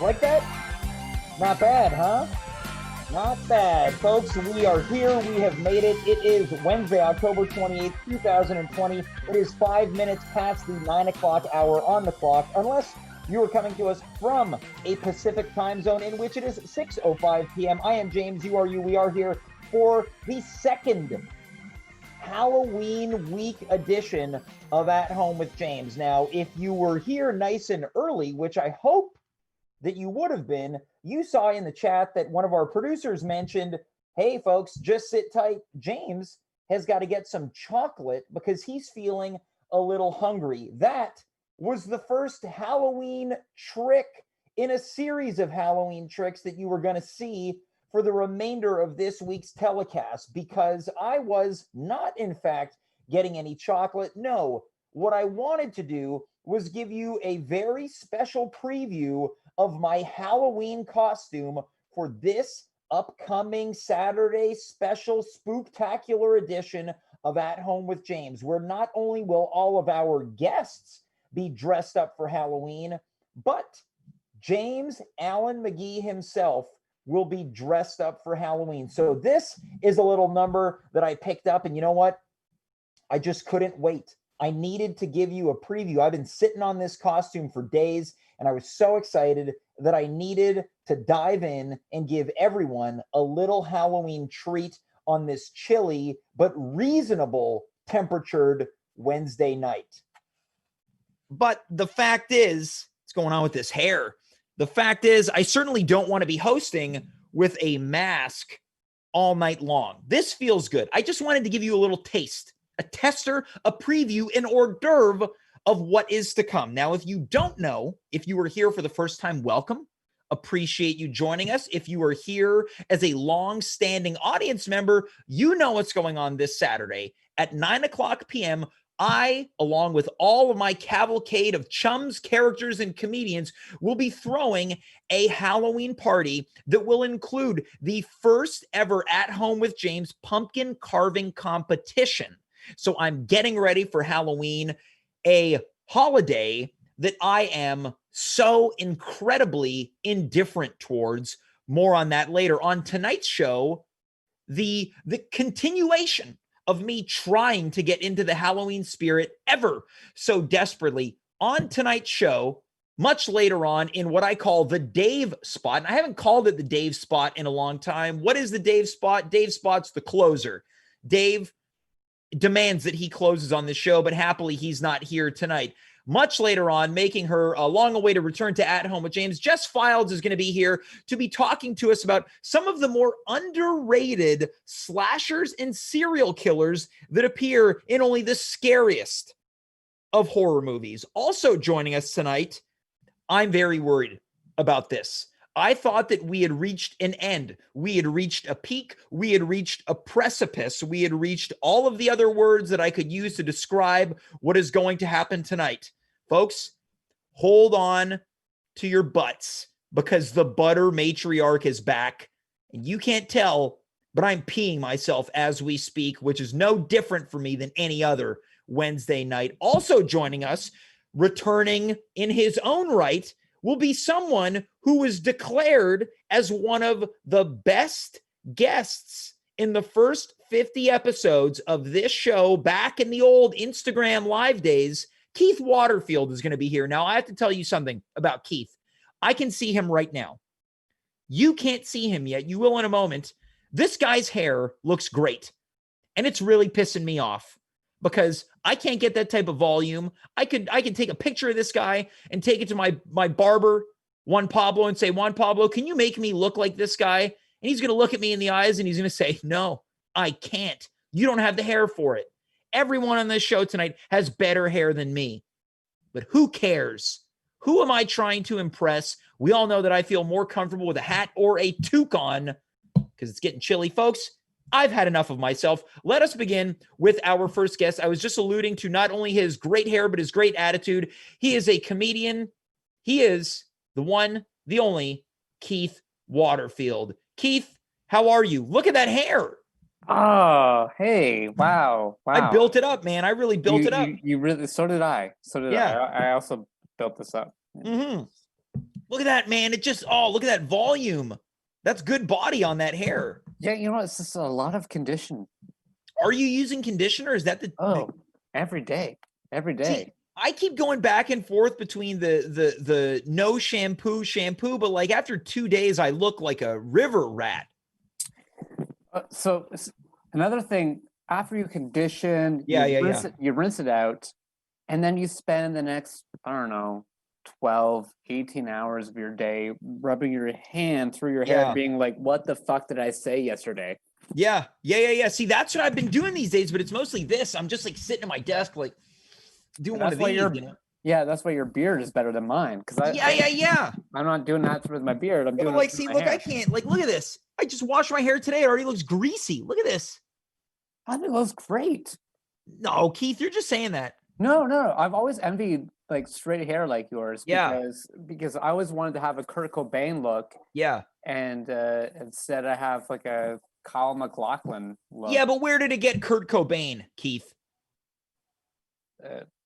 Like that? Not bad, huh? Not bad. Folks, we are here. We have made it. It is Wednesday, October 28th, 2020. It is 5 minutes past the 9 o'clock hour on the clock, unless you are coming to us from a Pacific time zone in which it is 6:05 p.m. I am James. You are you. We are here for the second Halloween week edition of At Home with James. Now, if you were here nice and early, which I hope that you would have been, you saw in the chat that one of our producers mentioned, hey folks, just sit tight. James has got to get some chocolate because he's feeling a little hungry. That was the first Halloween trick in a series of Halloween tricks that you were going to see for the remainder of this week's telecast, because I was not, in fact, getting any chocolate. No, what I wanted to do was give you a very special preview of my Halloween costume for this upcoming Saturday special spooktacular edition of At Home with James, where not only will all of our guests be dressed up for Halloween, but James Allen McGee himself will be dressed up for Halloween. So this is a little number that I picked up, and you know what? I just couldn't wait. I needed to give you a preview. I've been sitting on this costume for days, and I was so excited that I needed to dive in and give everyone a little Halloween treat on this chilly but reasonable temperatured Wednesday night. But the fact is, what's going on with this hair? The fact is, I certainly don't want to be hosting with a mask all night long. This feels good. I just wanted to give you a little taste, a tester, a preview, an hors d'oeuvre of what is to come. Now, if you don't know, if you were here for the first time, welcome. Appreciate you joining us. If you are here as a long-standing audience member, you know what's going on this Saturday at 9 o'clock p.m. I, along with all of my cavalcade of chums, characters, and comedians, will be throwing a Halloween party that will include the first ever At Home with James pumpkin carving competition. So I'm getting ready for Halloween, a holiday that I am so incredibly indifferent towards. More on that later. On tonight's show, the continuation of me trying to get into the Halloween spirit ever so desperately. On tonight's show, much later on in what I call the Dave spot, and I haven't called it the Dave spot in a long time. What is the Dave spot? Dave spot's the closer. Dave demands that he closes on the show, but happily he's not here tonight. Much later on, making her a long-awaited return to At Home with James, Jess Fildes is going to be here to be talking to us about some of the more underrated slashers and serial killers that appear in only the scariest of horror movies. Also joining us tonight, I'm very worried about this. I thought that we had reached an end. We had reached a peak. We had reached a precipice. We had reached all of the other words that I could use to describe what is going to happen tonight. Folks, hold on to your butts because the Butter Matriarch is back. And you can't tell, but I'm peeing myself as we speak, which is no different for me than any other Wednesday night. Also joining us, returning in his own right, will be someone who was declared as one of the best guests in the first 50 episodes of this show back in the old Instagram live days. Keith Waterfield is going to be here. Now, I have to tell you something about Keith. I can see him right now. You can't see him yet. You will in a moment. This guy's hair looks great, and it's really pissing me off because I can't get that type of volume. I could take a picture of this guy and take it to my barber, Juan Pablo, and say, Juan Pablo, can you make me look like this guy? And he's going to look at me in the eyes and he's going to say, no, I can't. You don't have the hair for it. Everyone on this show tonight has better hair than me. But who cares? Who am I trying to impress? We all know that I feel more comfortable with a hat or a toque on because it's getting chilly, folks. I've had enough of myself. Let us begin with our first guest. I was just alluding to not only his great hair, but his great attitude. He is a comedian. He is the one, the only Keith Waterfield. Keith, how are you? Look at that hair. Oh, hey, wow. I built it up, man. I really built it up. You really, so did I. I also built this up. Mm-hmm. Look at that, man. It just, look at that volume. That's good body on that hair. Yeah, you know, it's just a lot of condition. Are you using conditioner? Is that Every day. Every day. See, I keep going back and forth between the no shampoo, but like after 2 days, I look like a river rat. So another thing, after you condition, you rinse it out, and then you spend the next, I don't know, 12, 18 hours of your day rubbing your hand through your hair, being like, what the fuck did I say yesterday? Yeah. See, that's what I've been doing these days, but it's mostly this. I'm just like sitting at my desk, like doing one of these. Yeah, that's why your beard is better than mine. Because I'm not doing that with my beard. I'm doing like, see, look, I can't, like, look at this. I just washed my hair today. It already looks greasy. Look at this. I think it looks great. No, Keith, you're just saying that. No. I've always envied like straight hair like yours. Because I always wanted to have a Kurt Cobain look. Yeah. And instead I have like a Kyle MacLachlan look. Yeah, but where did it get Kurt Cobain, Keith?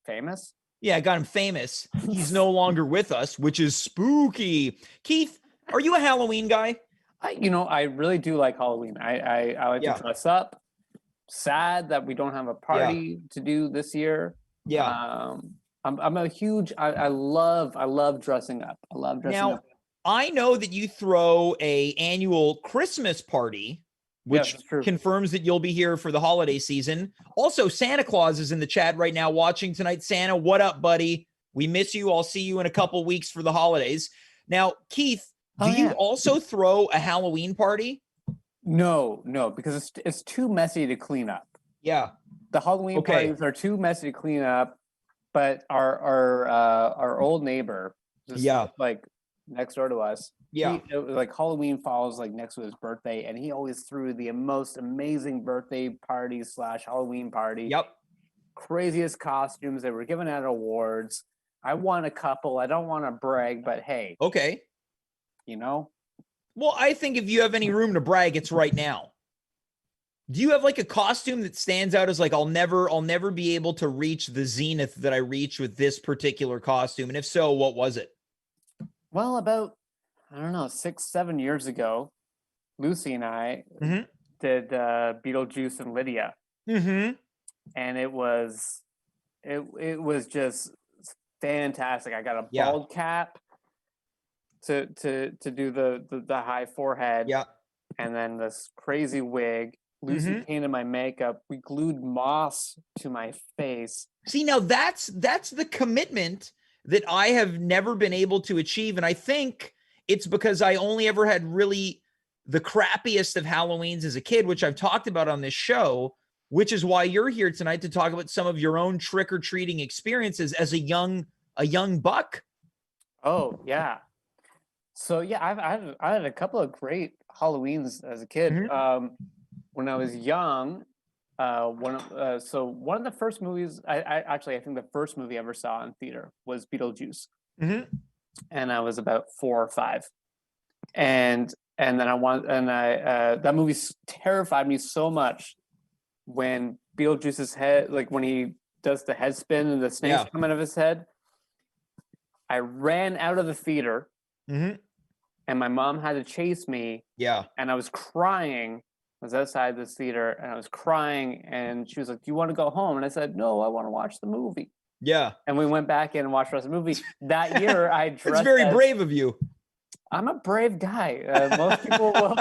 Famous? Yeah, I got him famous. He's no longer with us, which is spooky. Keith, are you a Halloween guy? I really do like Halloween. I like to dress up. Sad that we don't have a party to do this year. Yeah. I'm a huge. I love dressing up. I love dressing up. I know that you throw a annual Christmas party, which confirms that you'll be here for the holiday season. Also, Santa Claus is in the chat right now watching tonight. Santa, what up, buddy? We miss you. I'll see you in a couple weeks for the holidays. Now, Keith, do you also throw a Halloween party? No, because it's too messy to clean up. Yeah. The Halloween parties are too messy to clean up, but our old neighbor, like next door to us, like Halloween falls like next to his birthday, and he always threw the most amazing birthday party / Halloween party. Yep. Craziest costumes. They were giving out awards. I won a couple. I don't want to brag, but hey. Okay. Well, I think if you have any room to brag, it's right now. Do you have like a costume that stands out as like, I'll never be able to reach the zenith that I reach with this particular costume? And if so, what was it? Well, about, I don't know, 6-7 years ago, Lucy and I did Beetlejuice and Lydia. Mm-hmm. And it was just fantastic. I got a bald cap to do the high forehead. Yeah. And then this crazy wig. Lucy painted my makeup. We glued moss to my face. See, now that's the commitment that I have never been able to achieve. And I think it's because I only ever had really the crappiest of Halloweens as a kid, which I've talked about on this show, which is why you're here tonight to talk about some of your own trick-or-treating experiences as a young buck. Oh, yeah. So, yeah, I had a couple of great Halloweens as a kid. When I was young, one of the first movies, I think the first movie I ever saw in theater was Beetlejuice, and I was about 4 or 5, and then that movie terrified me so much when Beetlejuice's head, like when he does the head spin and the snakes come out of his head. I ran out of the theater, and my mom had to chase me. Yeah, and I was crying. I was outside this theater and I was crying, and she was like, "Do you want to go home?" And I said, "No, I want to watch the movie." Yeah. And we went back in and watched the rest of the movie. That year, I dressed. It's very brave of you. I'm a brave guy. Most people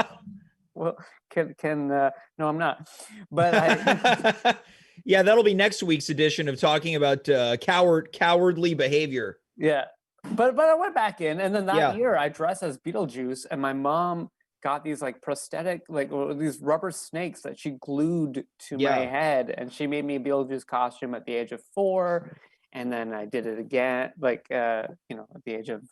can. No, I'm not. But yeah, that'll be next week's edition of talking about cowardly behavior. Yeah, but I went back in, and then that year I dressed as Beetlejuice, and my mom got these like prosthetic, like these rubber snakes that she glued to my head, and she made me a Beetlejuice costume at the age of 4, and then I did it again, like at the age of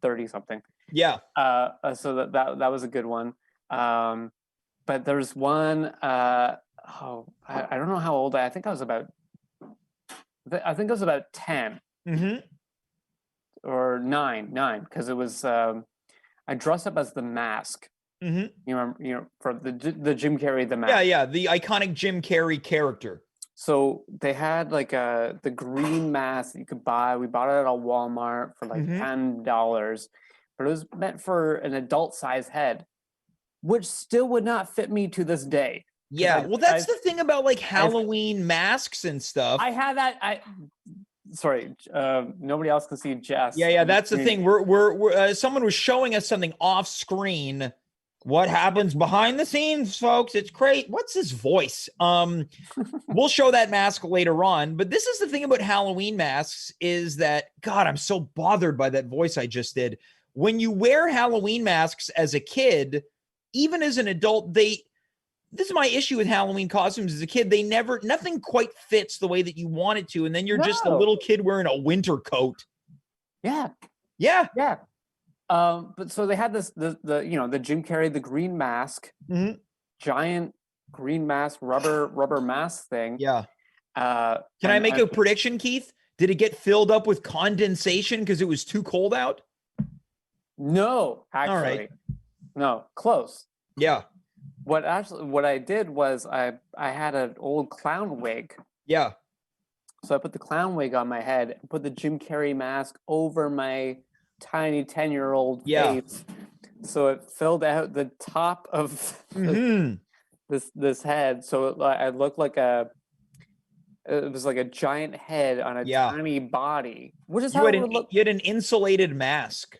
30 something. Yeah. So that was a good one. But there's one. I don't know how old I think I was about. I think I was about 10 or 9, because it was. I dressed up as the Mask. You remember, for the Jim Carrey, the Mask. Yeah, the iconic Jim Carrey character. So they had like the green mask that you could buy. We bought it at a Walmart for like $10, but it was meant for an adult size head, which still would not fit me to this day. Yeah, well, that's the thing about like Halloween masks and stuff. I had that. Sorry, nobody else can see Jess. Yeah, that's the thing. We're someone was showing us something off screen. What happens behind the scenes, folks? It's great. What's his voice? We'll show that mask later on. But this is the thing about Halloween masks is that, God, I'm so bothered by that voice I just did. When you wear Halloween masks as a kid, even as an adult, this is my issue with Halloween costumes as a kid. Nothing quite fits the way that you want it to. And then you're just a little kid wearing a winter coat. Yeah. But so they had the Jim Carrey, the green mask, giant green mask, rubber mask thing. Yeah. Can I make a prediction, Keith? Did it get filled up with condensation because it was too cold out? No, actually. All right. No, close. Yeah. What I did was I had an old clown wig. Yeah. So I put the clown wig on my head and put the Jim Carrey mask over my tiny 10-year-old face. So it filled out the top of this head. So I looked like it was like a giant head on a tiny body. Which is how it would look. You had an insulated mask.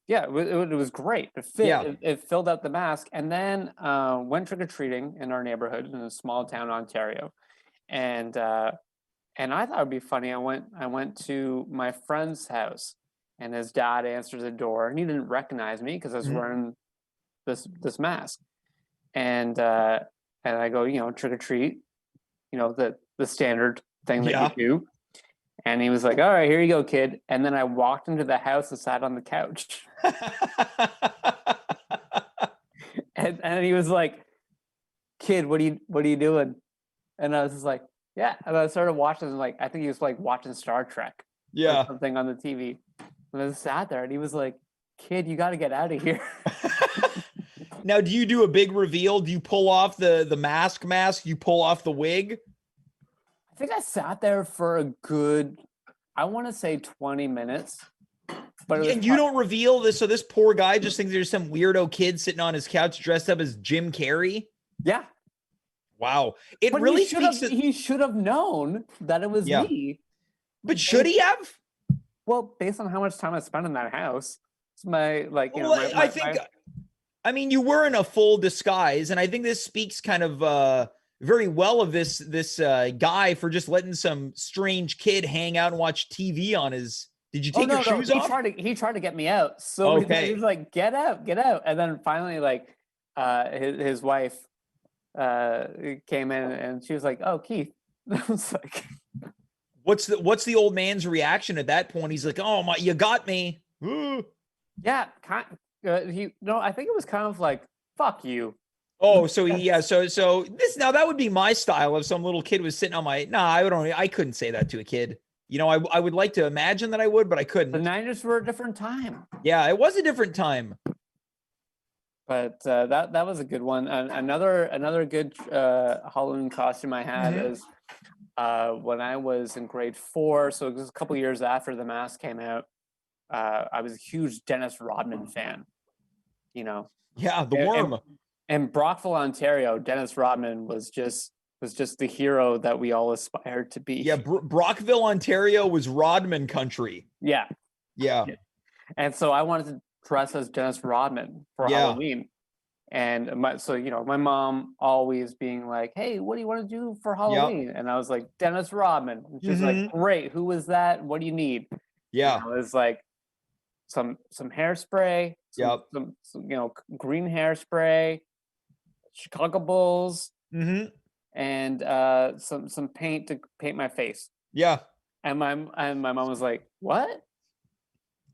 Yeah, it was great. It fit. It filled out the mask, and then went trick or treating in our neighborhood in a small town, Ontario, and I thought it'd be funny. I went to my friend's house, and his dad answered the door, and he didn't recognize me because I was wearing this mask, and I go, trick or treat, the standard thing that you do. And he was like, all right, here you go, kid. And then I walked into the house and sat on the couch. and he was like, kid, what are you doing? And I was just like, yeah. And I started watching, like, I think he was like watching Star Trek. Yeah. Or something on the TV. And I just sat there and he was like, kid, you got to get out of here. Now, do you do a big reveal? Do you pull off the mask? You pull off the wig? I think I sat there for a good, I want to say 20 minutes. But and you don't reveal this, so this poor guy just thinks there's some weirdo kid sitting on his couch dressed up as Jim Carrey? Yeah. Wow. He should have known that it was me. But should he have? Well, based on how much time I spent in that house, it's I mean, you were in a full disguise, and I think this speaks kind of very well of this guy for just letting some strange kid hang out and watch TV on his. Did you take your shoes off? He tried to get me out. So he was like, "Get out!" And then finally, like, his wife came in and she was like, "Oh, Keith." I was like, "What's the old man's reaction at that point?" He's like, "Oh my, you got me." Yeah, I think it was kind of like, "Fuck you." Oh, so this now that would be my style if some little kid was sitting on my. I couldn't say that to a kid. I would like to imagine that I would, but I couldn't. The 90s were a different time. Yeah, it was a different time. But that was a good one. And another good Halloween costume I had is when I was in grade 4. So it was a couple years after The Mask came out. I was a huge Dennis Rodman fan. Yeah, the worm. And Brockville, Ontario, Dennis Rodman was just the hero that we all aspired to be. Yeah, Brockville, Ontario was Rodman country. Yeah. And so I wanted to dress as Dennis Rodman for Halloween. And my mom always being like, "Hey, what do you want to do for Halloween?" Yep. And I was like, "Dennis Rodman." And she's like, "Great, who is that? What do you need?" Yeah. It was like some hairspray, some green hairspray, Chicago Bulls, and some paint to paint my face. Yeah. And my mom was like, "What?"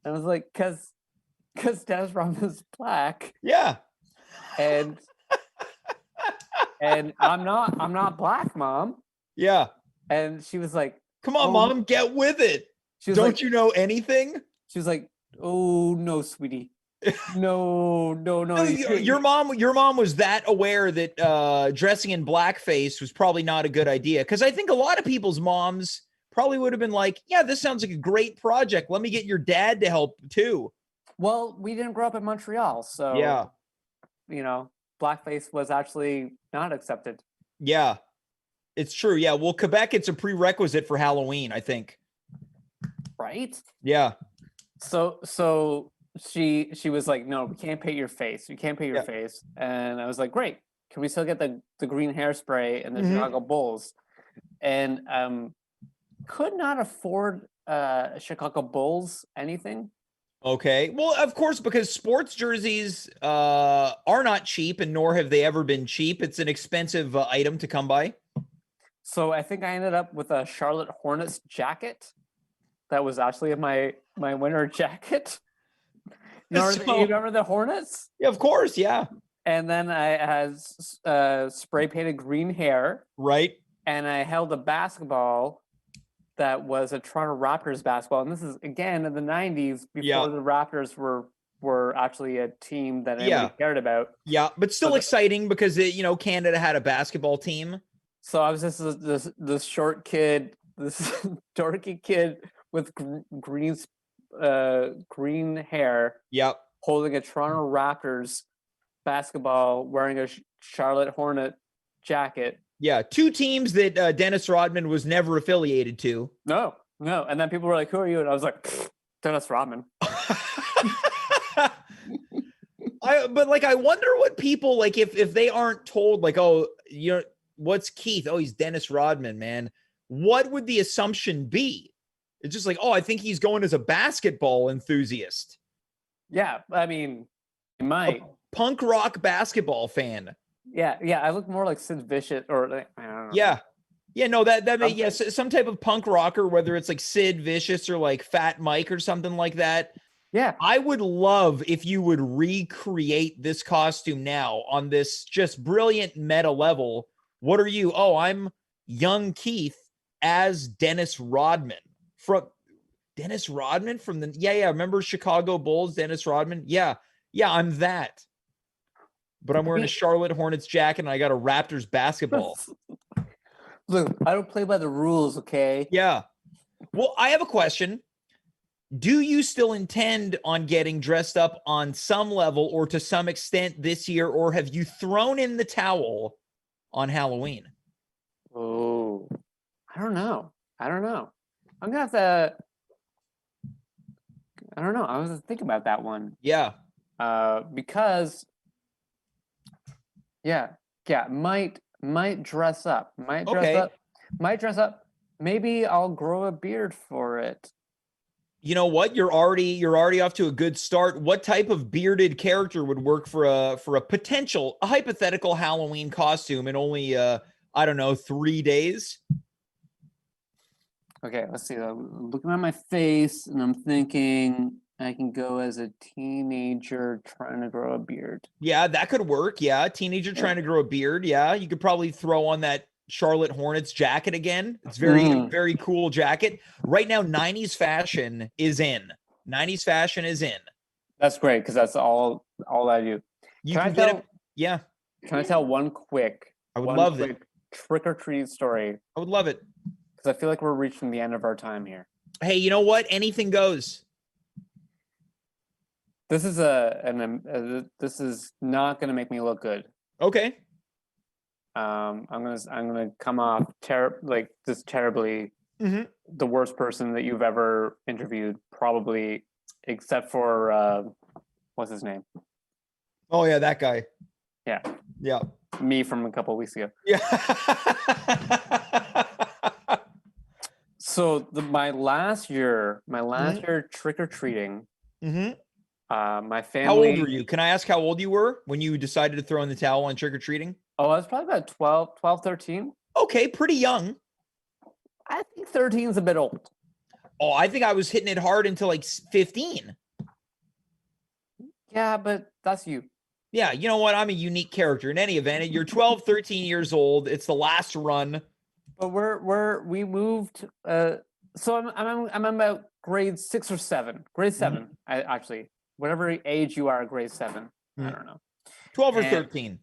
And I was like, "Cause Dennis Rodman is black." Yeah. And I'm not black, Mom. Yeah. And she was like, "Come on, Mom, get with it. Don't you know anything?" She was like, "Oh no, sweetie, No. No, your mom was that aware that dressing in blackface was probably not a good idea. Because I think a lot of people's moms probably would have been like, yeah, this sounds like a great project. Let me get your dad to help too. Well, we didn't grow up in Montreal, so Yeah. Blackface was actually not accepted. Yeah, it's true. Yeah. Well, Quebec, it's a prerequisite for Halloween, I think. Right? Yeah. So she was like, no, we can't paint your face. We can't paint your Yeah. face. And I was like, great. Can we still get the green hairspray and the Mhm. Chicago Bulls? And could not afford Chicago Bulls anything. Okay. Well, of course, because sports jerseys are not cheap, and nor have they ever been cheap. It's an expensive item to come by. So I think I ended up with a Charlotte Hornets jacket. That was actually my winter jacket. You remember the Hornets? Yeah, of course. Yeah. And then I had spray painted green hair. Right. And I held a basketball that was a Toronto Raptors basketball. And this is, again, in the 90s, before the Raptors were actually a team that anybody cared about. Yeah, but still exciting because, Canada had a basketball team. So I was just this short kid, this dorky kid with green hair. Yep. Holding a Toronto Raptors basketball, wearing a Charlotte Hornet jacket. Yeah, two teams that Dennis Rodman was never affiliated to. No. And then people were like, who are you? And I was like, Dennis Rodman. I wonder what people, like, if they aren't told, like, oh, what's Keith? Oh, he's Dennis Rodman, man. What would the assumption be? It's just like, oh, I think he's going as a basketball enthusiast. Yeah, I mean, he might. A punk rock basketball fan. Yeah, I look more like Sid Vicious, or like, I don't know. Yeah, no, that may, yes, some type of punk rocker, whether it's like Sid Vicious or like Fat Mike or something like that. Yeah, I would love if you would recreate this costume now on this just brilliant meta level. What are you? Oh, I'm young Keith as Dennis Rodman from the remember Chicago Bulls, Dennis Rodman? Yeah, I'm that. But I'm wearing a Charlotte Hornets jacket and I got a Raptors basketball. Look, I don't play by the rules, okay? Yeah. Well, I have a question. Do you still intend on getting dressed up on some level or to some extent this year, or have you thrown in the towel on Halloween? Oh, I don't know. I'm gonna have to. I don't know. I was thinking about that one. Yeah. Because. Yeah. Might dress up. Might dress up. Maybe I'll grow a beard for it. You know what? You're already off to a good start. What type of bearded character would work for a hypothetical Halloween costume in only 3 days? Okay, let's see. I'm looking at my face and I'm thinking I can go as a teenager trying to grow a beard. Yeah, that could work. Yeah, teenager trying to grow a beard. Yeah, you could probably throw on that Charlotte Hornets jacket again. It's very cool jacket. Right now, 90s fashion is in. That's great because that's all I do. Can I tell one quick? I would love it. Trick or treat story. I would love it because I feel like we're reaching the end of our time here. Hey, you know what? Anything goes. This is this is not going to make me look good. Okay. I'm gonna come off terribly. Mm-hmm. The worst person that you've ever interviewed, probably, except for what's his name? Oh yeah, that guy. Yeah. Me from a couple of weeks ago. Yeah. So my last year trick or treating. Mm-hmm. My family. How old were you? Can I ask how old you were when you decided to throw in the towel on trick or treating? Oh, I was probably about 12, 13. Okay, pretty young. I think 13 is a bit old. Oh, I think I was hitting it hard until like 15. Yeah, but that's you. Yeah, you know what? I'm a unique character. In any event, you're 12, 13 years old. It's the last run. But we moved. So I'm about grade 6 or 7. Grade 7, mm-hmm. actually. whatever age you are, grade 7. I don't know. 12 or 13.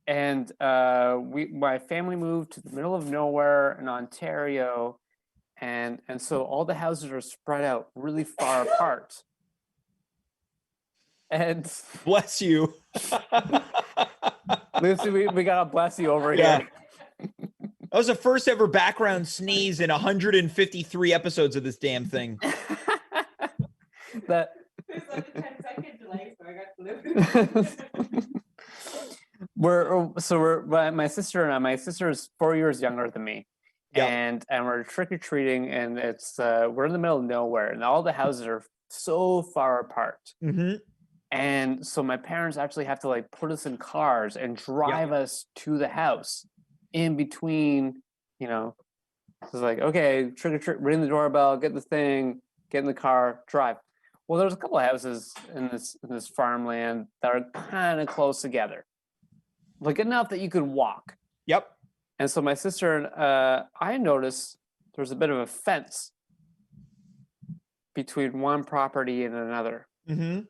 And my family moved to the middle of nowhere in Ontario, and so all the houses are spread out really far apart. And Bless you. Lucy, we got to bless you over Yeah. here. That was the first ever background sneeze in 153 episodes of this damn thing. That There's like a 10-second delay, so I got my sister and I, my sister is 4 years younger than me. Yep. And we're trick-or-treating, and it's we're in the middle of nowhere, and all the houses are so far apart. Mm-hmm. And so my parents actually have to like put us in cars and drive us to the house in between, you know. It's like, okay, trick or treat, ring the doorbell, get the thing, get in the car, drive. Well, there's a couple of houses in this farmland that are kind of close together, like enough that you could walk. Yep. And so my sister and I noticed there's a bit of a fence between one property and another. Mm-hmm.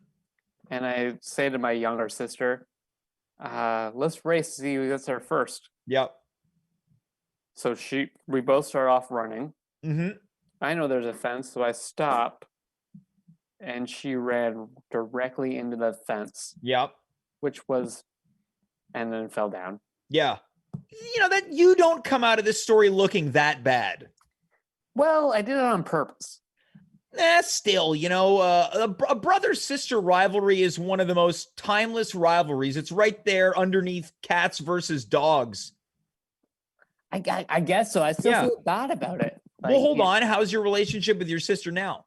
And I say to my younger sister, let's race to see who gets there first. Yep. So we both start off running. Mm-hmm. I know there's a fence, so I stop. And she ran directly into the fence. Yep. And then fell down. Yeah. You know, that you don't come out of this story looking that bad. Well, I did it on purpose. Still, you know, a brother-sister rivalry is one of the most timeless rivalries. It's right there underneath cats versus dogs. I guess so. I still feel bad about it. Well, hold on. How's your relationship with your sister now?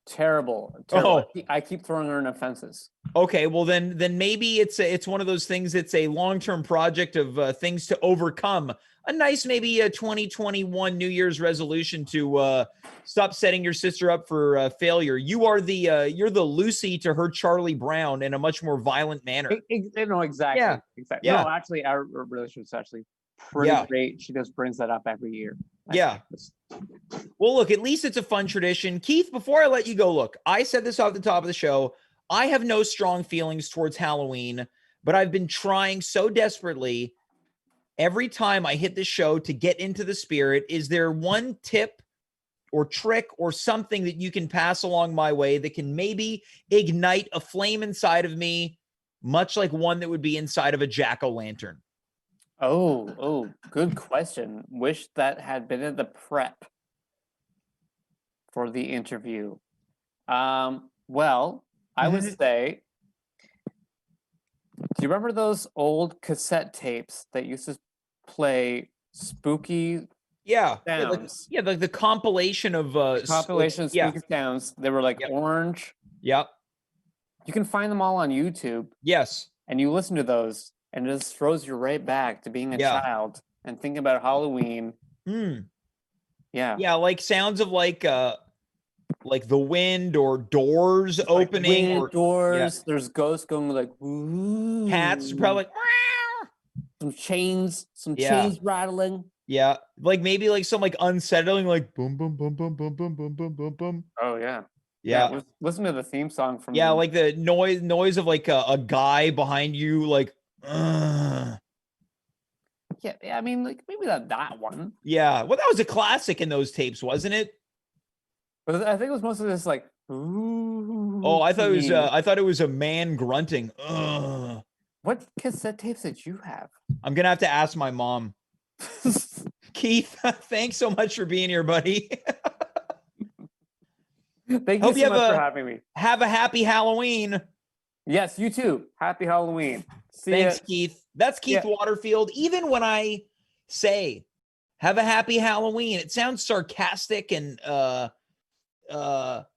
Terrible. Oh. I keep throwing her into fences. Okay, well then maybe it's one of those things. It's a long-term project of things to overcome. A nice maybe a 2021 New Year's resolution to stop setting your sister up for failure. You're the Lucy to her Charlie Brown in a much more violent manner. No, exactly. Yeah. Exactly. Yeah. No, actually, our relationship's actually pretty great. She just brings that up every year. Yeah. Well, look, at least it's a fun tradition. Keith, before I let you go, look, I said this off the top of the show. I have no strong feelings towards Halloween, but I've been trying so desperately every time I hit the show to get into the spirit. Is there one tip or trick or something that you can pass along my way that can maybe ignite a flame inside of me, much like one that would be inside of a jack-o'-lantern? Oh, good question. Wish that had been in the prep for the interview. Well, I would say, do you remember those old cassette tapes that used to play spooky sounds? Like the compilation of spooky sounds. They were like orange. Yep. You can find them all on YouTube. Yes. And you listen to those, and it just throws you right back to being a child and thinking about Halloween. Yeah. Yeah, like sounds of like the wind or doors opening. Wind, doors. There's ghosts going like, ooh. Cats probably like, meow. Some chains rattling. Yeah. Like maybe like some like unsettling, like boom, boom, boom, boom, boom, boom, boom, boom, boom, boom. Oh, yeah. Yeah. Listen to the theme song from. Yeah, like the noise of like a guy behind you, like, Yeah, I mean, like maybe that one. Yeah, well, that was a classic in those tapes, wasn't it? But I think it was mostly just like, ooh. Oh, I thought it was a man grunting. What cassette tapes did you have? I'm gonna have to ask my mom. Keith, thanks so much for being here, buddy. Thank you so much for having me. Have a happy Halloween. Yes, you too. Happy Halloween. Thanks, Keith. That's Keith Waterfield. Even when I say have a happy Halloween, it sounds sarcastic and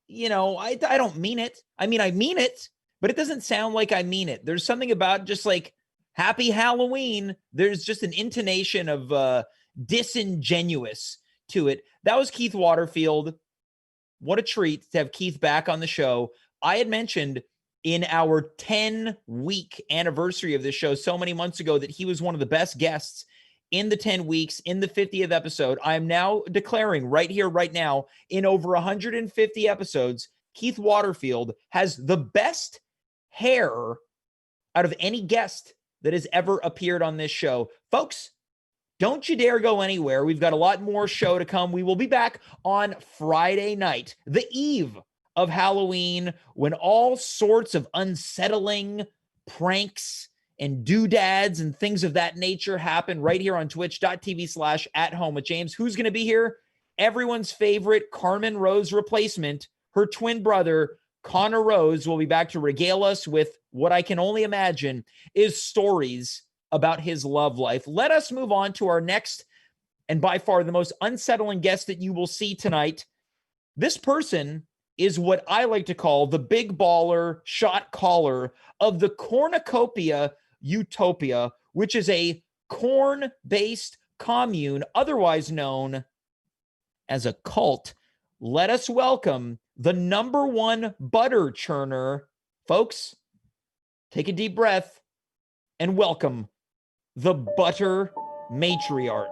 you know, I don't mean it. I mean, I mean it, but it doesn't sound like I mean it. There's something about just like happy Halloween. There's just an intonation of disingenuous to it. That was Keith Waterfield. What a treat to have Keith back on the show. I had mentioned in our 10-week anniversary of this show so many months ago that he was one of the best guests in the 10 weeks, in the 50th episode. I am now declaring right here, right now, in over 150 episodes, Keith Waterfield has the best hair out of any guest that has ever appeared on this show. Folks, don't you dare go anywhere. We've got a lot more show to come. We will be back on Friday night, the eve of Halloween, when all sorts of unsettling pranks and doodads and things of that nature happen right here on twitch.tv/@home with James. Who's going to be here? Everyone's favorite Carmen Rose replacement, her twin brother, Connor Rose, will be back to regale us with what I can only imagine is stories about his love life. Let us move on to our next and by far the most unsettling guest that you will see tonight. This person is what I like to call the big baller shot caller of the cornucopia utopia, which is a corn-based commune, otherwise known as a cult. Let us welcome the #1 butter churner. Folks, take a deep breath and welcome the Butter Matriarch.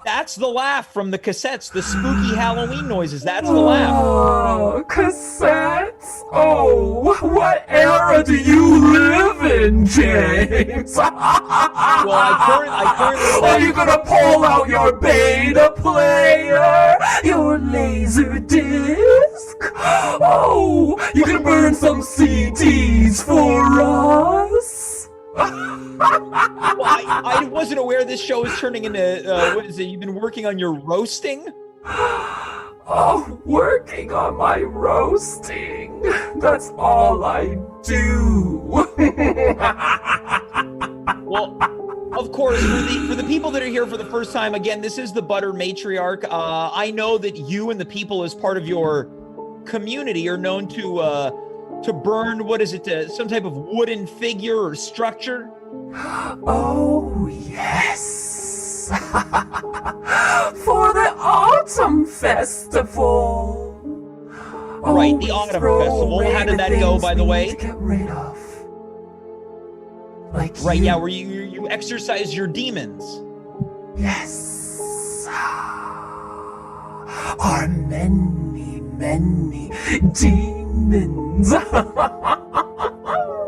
That's the laugh from the cassettes, the spooky Halloween noises. That's the laugh. Oh, cassettes? Oh, what era do you live in, James? Well, I currently Are you gonna pull out your beta player? Your laser disc? Oh, you can burn some CDs for us? Well, I wasn't aware this show is turning into, what is it? You've been working on your roasting? Oh, working on my roasting. That's all I do. Well, of course, for the people that are here for the first time, again, this is the Butter Matriarch. I know that you and the people as part of your community are known to burn, what is it, some type of wooden figure or structure? Oh, yes. For the Autumn Festival. Right, the Autumn Festival. How did that go, by the way? To get rid of. Like right, you. yeah, where you exercise your demons. Yes. Are many, many demons.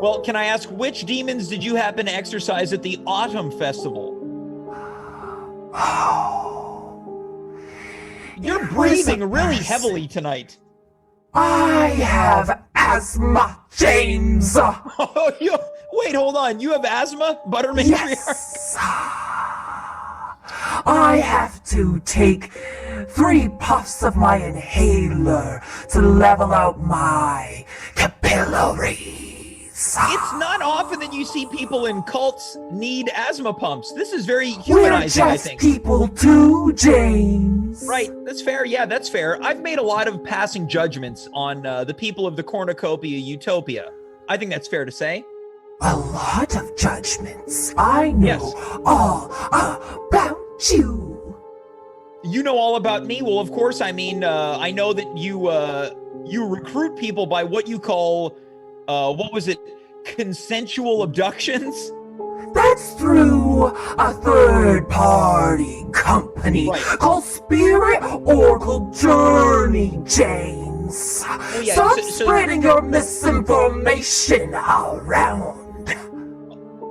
Well, can I ask, which demons did you happen to exercise at the Autumn Festival? Oh. You're breathing really heavily tonight. I have asthma, James. Oh, wait, hold on. You have asthma, Butter Matriarch? Yes. I have to take 3 puffs of my inhaler to level out my capillaries. It's not often that you see people in cults need asthma pumps. This is very humanizing, We're I just think. people too, James. Right, that's fair. Yeah, that's fair. I've made a lot of passing judgments on the people of the cornucopia utopia. I think that's fair to say. A lot of judgments. I know Yes. all about you. You know all about me. Well, of course, I mean, I know that you recruit people by what you call, what was it, consensual abductions? That's through a third-party company Right. called Spirit Oracle Journey, James. Oh, yeah, Stop so- spreading your misinformation around.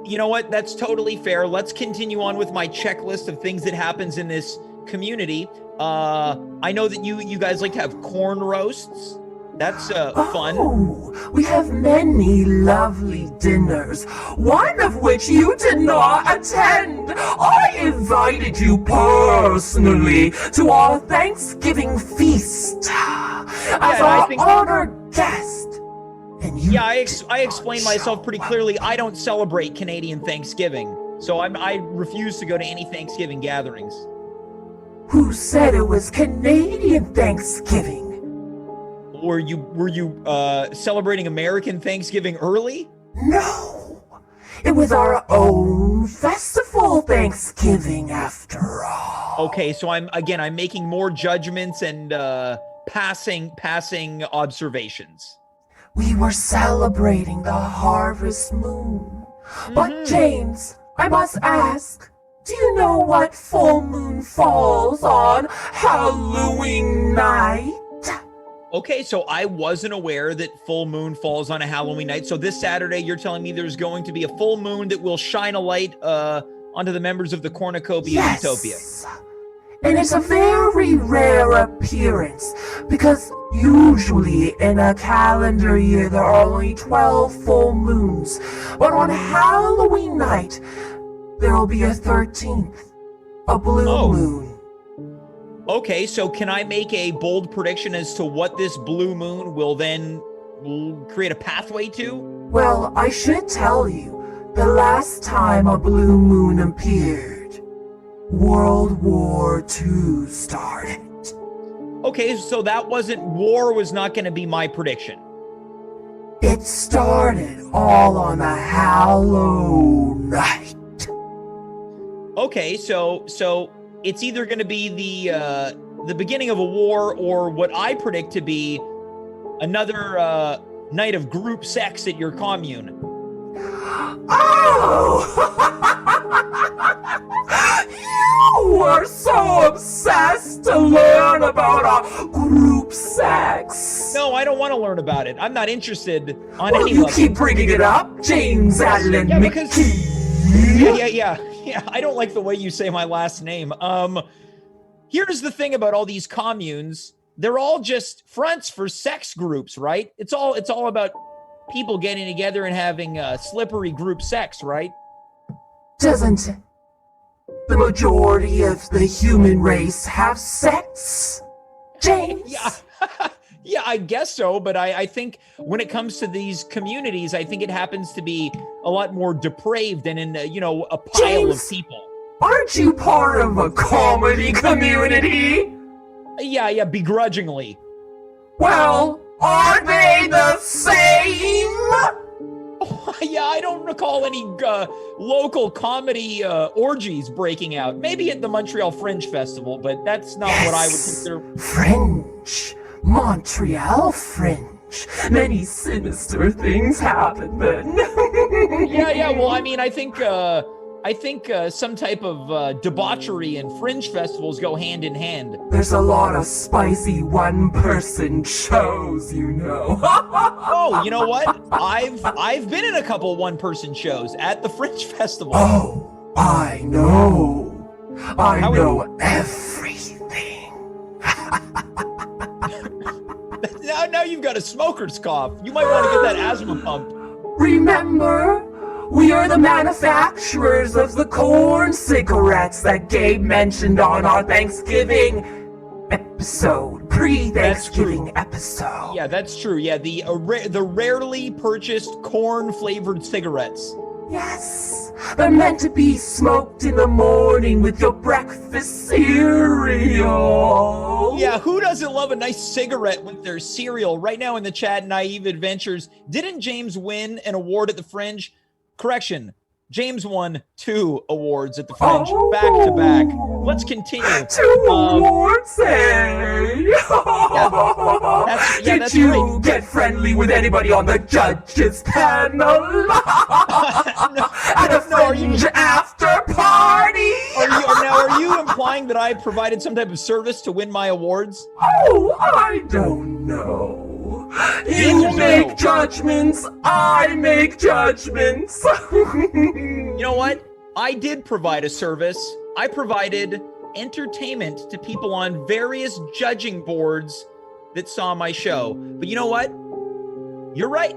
You know what? That's totally fair. Let's continue on with my checklist of things that happens in this community. I know that you guys like to have corn roasts. That's fun. Oh, we have many lovely dinners, one of which you did not attend. I invited you personally to our Thanksgiving feast as I our think- honored guest. And you Yeah, I explained myself pretty clearly. I don't celebrate Canadian Thanksgiving, so I refuse to go to any Thanksgiving gatherings. Who said it was Canadian Thanksgiving? Were you celebrating American Thanksgiving early? No, it was our own festival Thanksgiving after all. Okay, so I'm making more judgments and passing observations. We were celebrating the harvest moon. But James, I must ask, do you know what full moon falls on Halloween night? Okay, so I wasn't aware that full moon falls on a Halloween night. So this Saturday, you're telling me there's going to be a full moon that will shine a light onto the members of the Cornucopia of Utopia. And it's a very rare appearance because usually in a calendar year there are only 12 full moons. But on Halloween night, there will be a 13th, a blue moon. Okay, so can I make a bold prediction as to what this blue moon will then create a pathway to? Well, I should tell you, the last time a blue moon appeared, World War II started. Okay, so that war was not going to be my prediction. It started all on a Halloween night. Okay, so it's either going to be the beginning of a war or what I predict to be another night of group sex at your commune. Oh! You were so obsessed to learn about a group sex. No, I don't want to learn about it. I'm not interested on Well, any you level. keep bringing it up, James Allen McKee. Yeah, I don't like the way you say my last name. Here's the thing about all these communes. They're all just fronts for sex groups, right? It's all about people getting together and having slippery group sex, right? Doesn't the majority of the human race have sex, James? Yeah, I guess so, but I think when it comes to these communities, I think it happens to be a lot more depraved and in, a pile James, of people. Aren't you part of a comedy community? Yeah, begrudgingly. Well, are they the same? Yeah, I don't recall any local comedy orgies breaking out. Maybe at the Montreal Fringe Festival, but that's not what I would consider. Fringe. Montreal Fringe. Many sinister things happen then. Yeah. Well, I mean, I think some type of debauchery and fringe festivals go hand in hand. There's a lot of spicy one-person shows, you know. Oh, you know what? I've been in a couple one-person shows at the Fringe Festival. Oh, I know. I know everything. Now you've got a smoker's cough. You might want to get that asthma pump. Remember? We are the manufacturers of the corn cigarettes that Gabe mentioned on our Thanksgiving episode, pre-Thanksgiving episode. Yeah, that's true. Yeah, the rarely purchased corn-flavored cigarettes. Yes, they're meant to be smoked in the morning with your breakfast cereal. Yeah, who doesn't love a nice cigarette with their cereal? Right now in the chat, Naive Adventures, didn't James win an award at the Fringe? Correction, James won 2 awards at the Fringe, back to back. Let's continue. 2 awards, eh? Did you get friendly with anybody on the judges panel? At a Fringe after party? Are you implying that I provided some type of service to win my awards? Oh, I don't know. You make judgments, I make judgments. You know what? I did provide a service. I provided entertainment to people on various judging boards that saw my show. But you know what? You're right.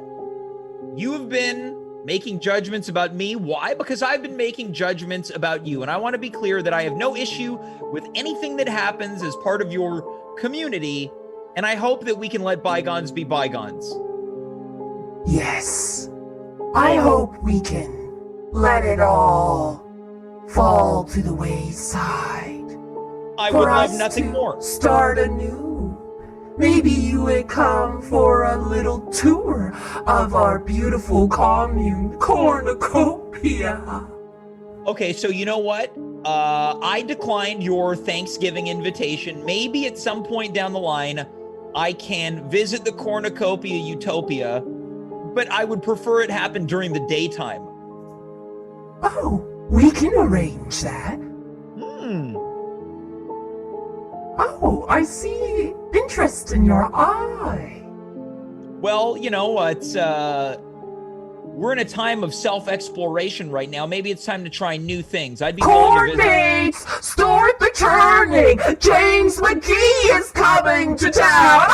You have been making judgments about me. Why? Because I've been making judgments about you. And I want to be clear that I have no issue with anything that happens as part of your community. And I hope that we can let bygones be bygones. Yes. I hope we can let it all fall to the wayside. I would love nothing more. Start anew. Maybe you would come for a little tour of our beautiful commune, Cornucopia. Okay, so you know what? I declined your Thanksgiving invitation. Maybe at some point down the line, I can visit the cornucopia utopia, but I would prefer it happen during the daytime. Oh, we can arrange that. Oh, I see interest in your eye. Well, it's we're in a time of self-exploration right now. Maybe it's time to try new things. I'd be willing to visit. Coordinates, start the turning. James McGee is coming to town.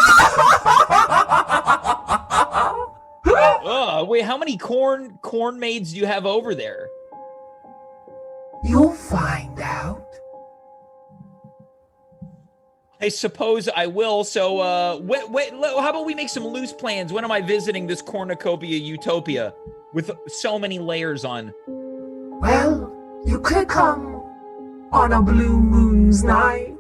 Wait, how many corn maids do you have over there? You'll find out. I suppose I will. So, wait, how about we make some loose plans? When am I visiting this cornucopia utopia with so many layers on? Well, you could come on a blue moon's night.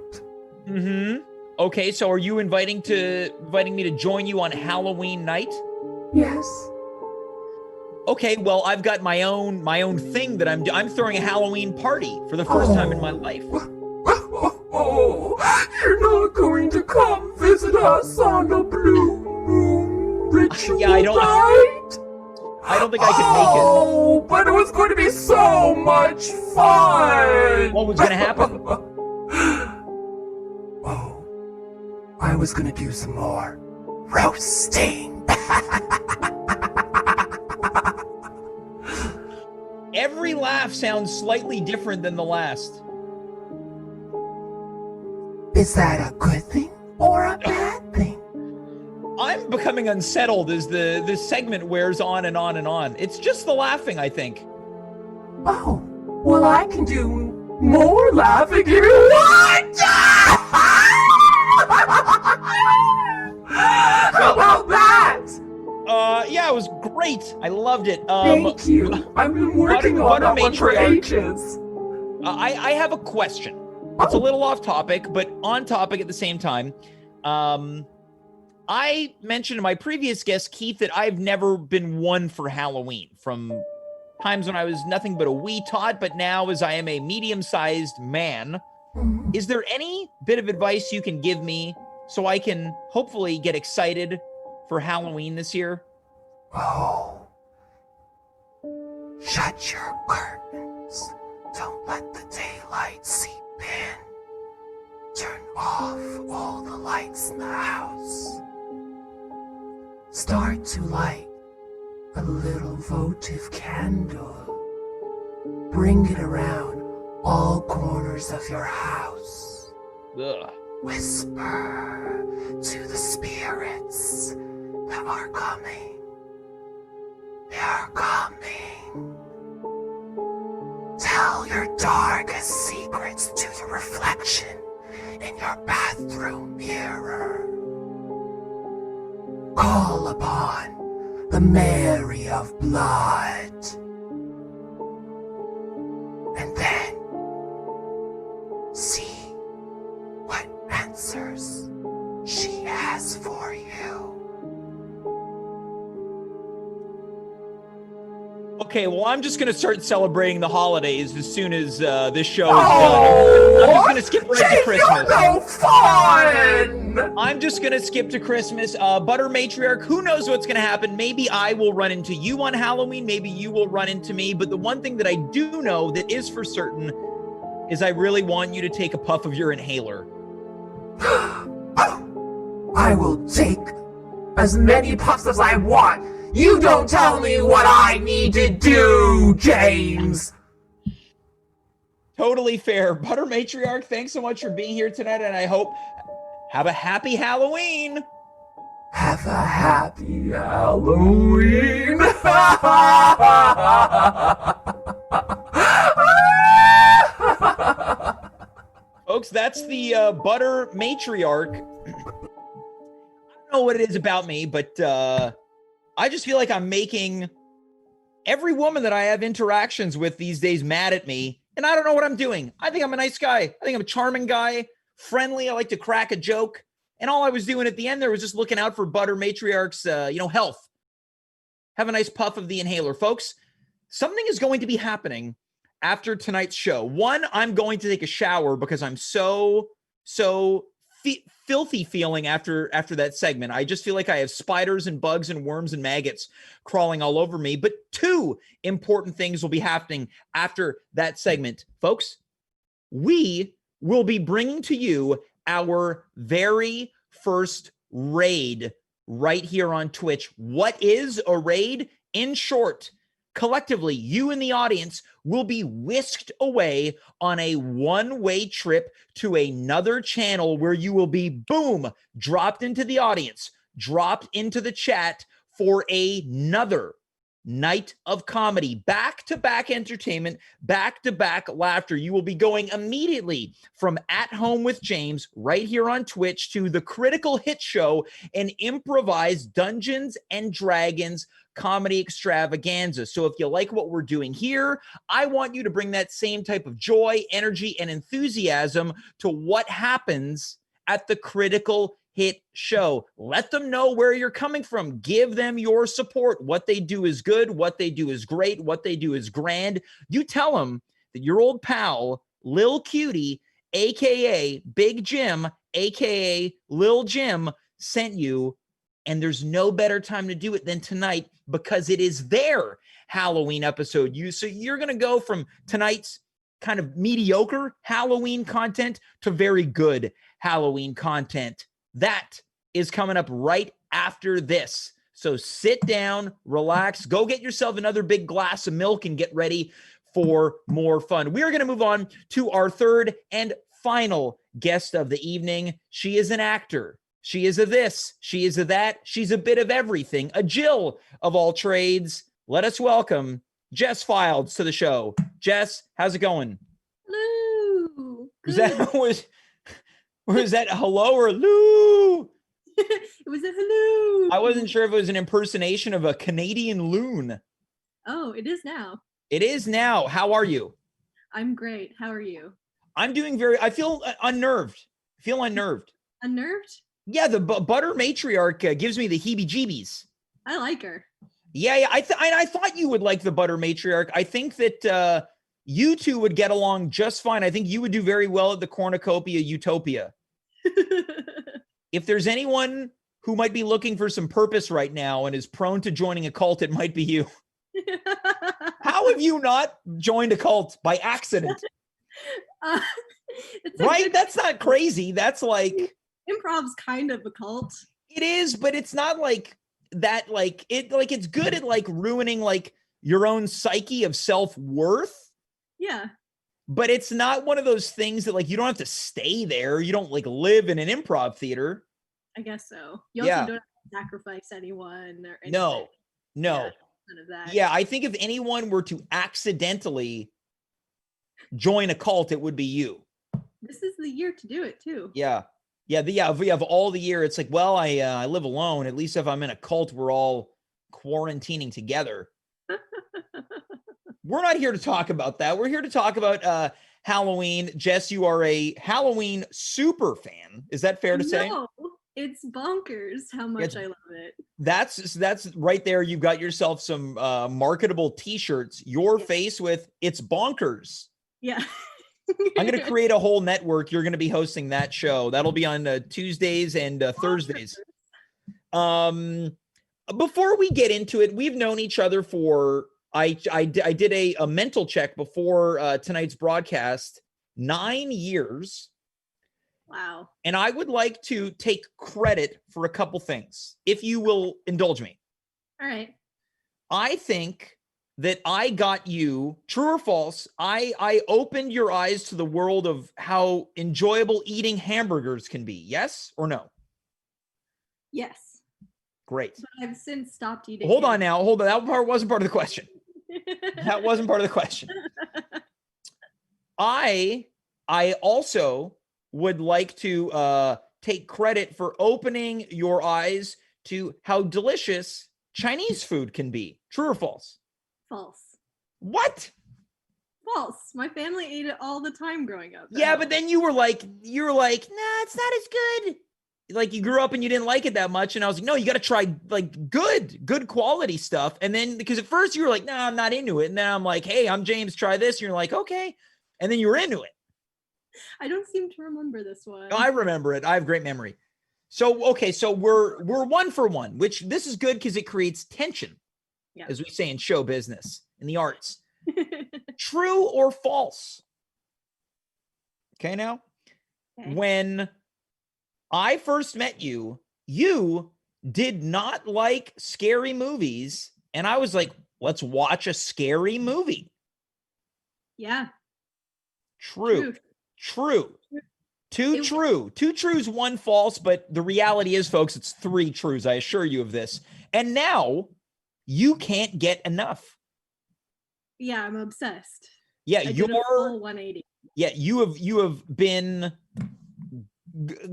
Okay, so are you inviting me to join you on Halloween night? Yes. Okay, well, I've got my own thing that I'm throwing a Halloween party for the first time in my life. Oh, you're not going to come visit us on a blue moon ritual Yeah, I don't think I can make it. Oh, but it was going to be so much fun. What was going to happen? Oh, I was going to do some more roasting. Every laugh sounds slightly different than the last. Is that a good thing or a bad thing? I'm becoming unsettled as this segment wears on and on and on. It's just the laughing, I think. Oh, well, I can do more laughing if you want. How about that? Yeah, it was great. I loved it. Thank you. I've been working on that one for ages. I have a question. It's a little off topic, but on topic at the same time. I mentioned to my previous guest, Keith, that I've never been one for Halloween from times when I was nothing but a wee tot, but now as I am a medium-sized man, is there any bit of advice you can give me so I can hopefully get excited for Halloween this year? Oh. Shut your curtains. Don't let the daylight seep in. Turn off all the lights in the house. Start to light a little votive candle. Bring it around all corners of your house. Ugh. Whisper to the spirits that are coming. They are coming. Tell your darkest secrets to your reflection in your bathroom mirror. Call upon the Mary of Blood. And then see what answers she has for you. Okay, well, I'm just going to start celebrating the holidays as soon as this show is done. I'm just going to skip right to Christmas. No fun! I'm just going to skip to Christmas. Butter Matriarch, who knows what's going to happen? Maybe I will run into you on Halloween. Maybe you will run into me. But the one thing that I do know that is for certain is I really want you to take a puff of your inhaler. I will take as many puffs as I want. You don't tell me what I need to do, James. Totally fair. Butter Matriarch, thanks so much for being here tonight, and I hope have a happy Halloween. Have a happy Halloween. Folks, that's the Butter Matriarch. I don't know what it is about me, but I just feel like I'm making every woman that I have interactions with these days mad at me, and I don't know what I'm doing. I think I'm a nice guy. I think I'm a charming guy, friendly. I like to crack a joke, and all I was doing at the end there was just looking out for Butter Matriarch's, health. Have a nice puff of the inhaler, folks. Something is going to be happening after tonight's show. One, I'm going to take a shower because I'm so filthy feeling after that segment. I just feel like I have spiders and bugs and worms and maggots crawling all over me. But two important things will be happening after that segment, folks. We will be bringing to you our very first raid right here on Twitch. What is a raid? In short, collectively, you in the audience will be whisked away on a one-way trip to another channel where you will be, boom, dropped into the audience, dropped into the chat for another night of comedy, back-to-back entertainment, back-to-back laughter. You will be going immediately from At Home with James right here on Twitch to the critical hit show, an improvised Dungeons and Dragons comedy extravaganza. So if you like what we're doing here, I want you to bring that same type of joy, energy, and enthusiasm to what happens at the critical hit show. Let them know where you're coming from. Give them your support. What they do is good. What they do is great. What they do is grand. You tell them that your old pal, Lil Cutie, aka Big Jim, aka Lil Jim, sent you. And there's no better time to do it than tonight because it is their Halloween episode. So you're going to go from tonight's kind of mediocre Halloween content to very good Halloween content. That is coming up right after this. So sit down, relax, go get yourself another big glass of milk and get ready for more fun. We are going to move on to our third and final guest of the evening. She is an actor. She is a this, she is a that, she's a bit of everything, a Jill of all trades. Let us welcome Jess Fildes to the show. Jess, how's it going? Hello. Was that hello or Lou? It was a hello. I wasn't sure if it was an impersonation of a Canadian loon. Oh, it is now. It is now. How are you? I'm great. How are you? I'm doing I feel unnerved. Unnerved? Yeah, the Butter Matriarch gives me the heebie-jeebies. I like her. Yeah. I thought you would like the Butter Matriarch. I think that you two would get along just fine. I think you would do very well at the Cornucopia Utopia. If there's anyone who might be looking for some purpose right now and is prone to joining a cult, it might be you. How have you not joined a cult by accident? Right? That's not crazy. That's like... Improv's kind of a cult. It is, but it's not like that. It's good at like ruining like your own psyche of self-worth. Yeah. But it's not one of those things that like you don't have to stay there. You don't like live in an improv theater. I guess so. You also don't have to sacrifice anyone or anything. No. Yeah, none of that. Yeah, I think if anyone were to accidentally join a cult, it would be you. This is the year to do it too. Yeah. If we have all the year, it's like, well, I live alone. At least if I'm in a cult, we're all quarantining together. We're not here to talk about that. We're here to talk about Halloween. Jess, you are a Halloween super fan. Is that fair to say? No, it's bonkers how much I love it. That's right there. You've got yourself some marketable t-shirts. Your face with "It's bonkers." Yeah. I'm going to create a whole network. You're going to be hosting that show. That'll be on Tuesdays and Thursdays. Before we get into it, we've known each other for, I did a mental check before tonight's broadcast, 9 years. Wow. And I would like to take credit for a couple things, if you will indulge me. All right. I think that I got you, true or false, I opened your eyes to the world of how enjoyable eating hamburgers can be. Yes or no? Yes. Great. But I've since stopped eating. Hold on now. Hold on. That part wasn't part of the question. That wasn't part of the question. I also would like to take credit for opening your eyes to how delicious Chinese food can be. True or false? False. What? False. My family ate it all the time growing up. Yeah, but then you were like, nah, it's not as good. Like you grew up and you didn't like it that much. And I was like, no, you got to try like good quality stuff. And then because at first you were like, nah, I'm not into it. And then I'm like, hey, I'm James, try this. And you're like, okay. And then you were into it. I don't seem to remember this one. No, I remember it. I have great memory. So, okay, so we're 1 for 1, which this is good because it creates tension, Yeah. as we say in show business, in the arts. True or false? Okay, now, Okay. when I first met you, you did not like scary movies, and I was like, let's watch a scary movie. Yeah. True. Two trues, 1 false, but the reality is, folks, it's 3 trues. I assure you of this. And now you can't get enough. Yeah, I'm obsessed. Yeah, I did a full 180. Yeah, you have been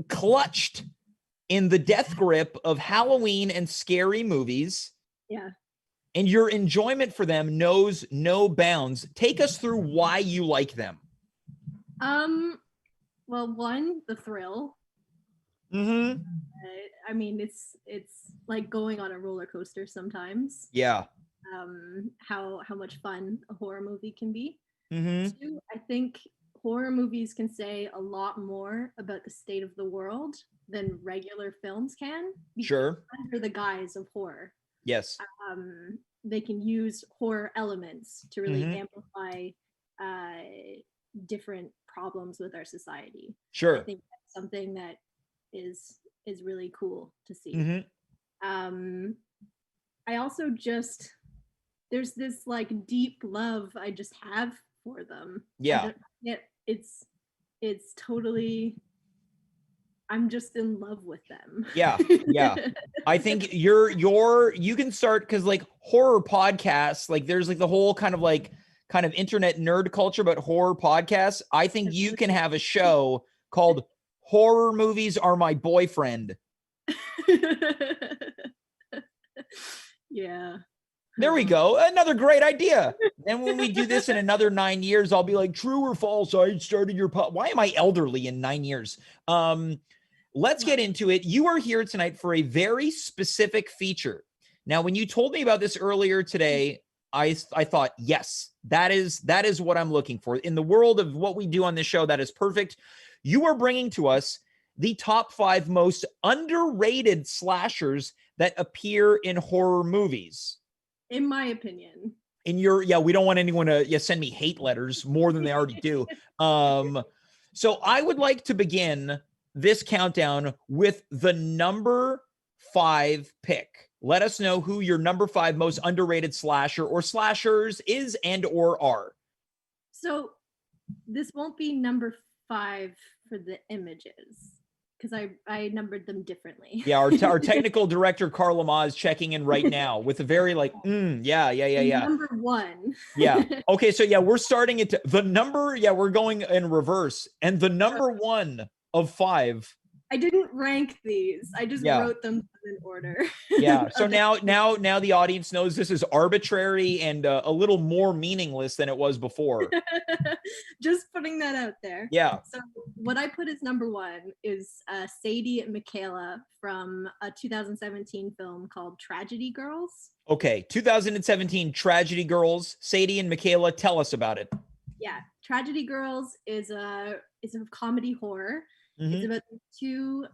clutched in the death grip of Halloween and scary movies. Yeah. And your enjoyment for them knows no bounds. Take us through why you like them. Well, 1, the thrill. Mm-hmm. I mean, it's like going on a roller coaster sometimes. Yeah. How much fun a horror movie can be. Mm-hmm. 2, I think horror movies can say a lot more about the state of the world than regular films can. Sure. Under the guise of horror. Yes. They can use horror elements to really Mhm. amplify different problems with our society. Sure. I think that's something that is really cool to see. Mm-hmm. I also just, there's this like deep love I just have for them. Yeah. It's totally, I'm just in love with them. Yeah. Yeah. I think you can start, because like horror podcasts, like there's like the whole kind of internet nerd culture, but horror podcasts. I think you can have a show called Horror Movies Are My Boyfriend. Yeah. There we go. Another great idea. And when we do this in another 9 years, I'll be like, true or false, I started your why am I elderly in 9 years? Let's get into it. You are here tonight for a very specific feature. Now, when you told me about this earlier today, I thought, yes, that is what I'm looking for. In the world of what we do on this show, that is perfect. You are bringing to us the top 5 most underrated slashers that appear in horror movies. In my opinion. We don't want anyone to send me hate letters more than they already do. So I would like to begin this countdown with the number 5 pick. Let us know who your number 5 most underrated slasher or slashers is and or are. So this won't be number 5 for the images, because I numbered them differently. Yeah, our technical director Carla Ma is checking in right now with a very yeah. Number 1. Yeah. Okay, so yeah, we're starting it to the number. Yeah, we're going in reverse, and the number 1 of 5. I didn't rank these. I just wrote them in order. Yeah. So now the audience knows this is arbitrary and a little more meaningless than it was before. Just putting that out there. Yeah. So what I put as number 1 is Sadie and Michaela from a 2017 film called Tragedy Girls. Okay. 2017 Tragedy Girls. Sadie and Michaela, tell us about it. Yeah. Tragedy Girls is a comedy horror. Mm-hmm. It's about 2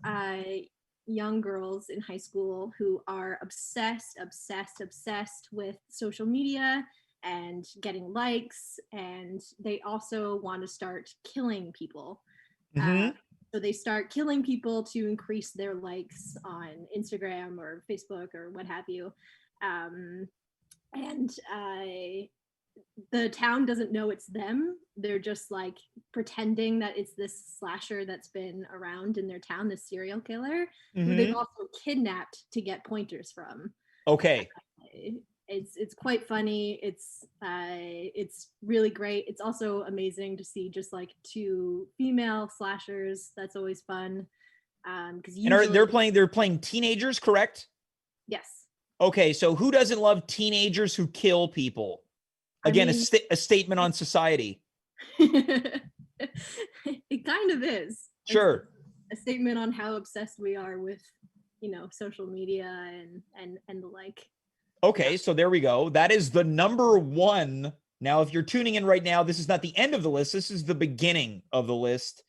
young girls in high school who are obsessed with social media and getting likes, and they also want to start killing people. Mm-hmm. So they start killing people to increase their likes on Instagram or Facebook or what have you. The town doesn't know it's them. They're just like pretending that it's this slasher that's been around in their town, this serial killer, who they've also kidnapped to get pointers from. Okay. It's quite funny. It's really great. It's also amazing to see just like 2 female slashers. That's always fun. Because they're playing teenagers, correct? Yes. Okay, so who doesn't love teenagers who kill people? Again, a statement on society. It kind of is. Sure. It's a statement on how obsessed we are with, social media and the like. Okay, so there we go. That is the number 1 Now, if you're tuning in right now, this is not the end of the list. This is the beginning of the list.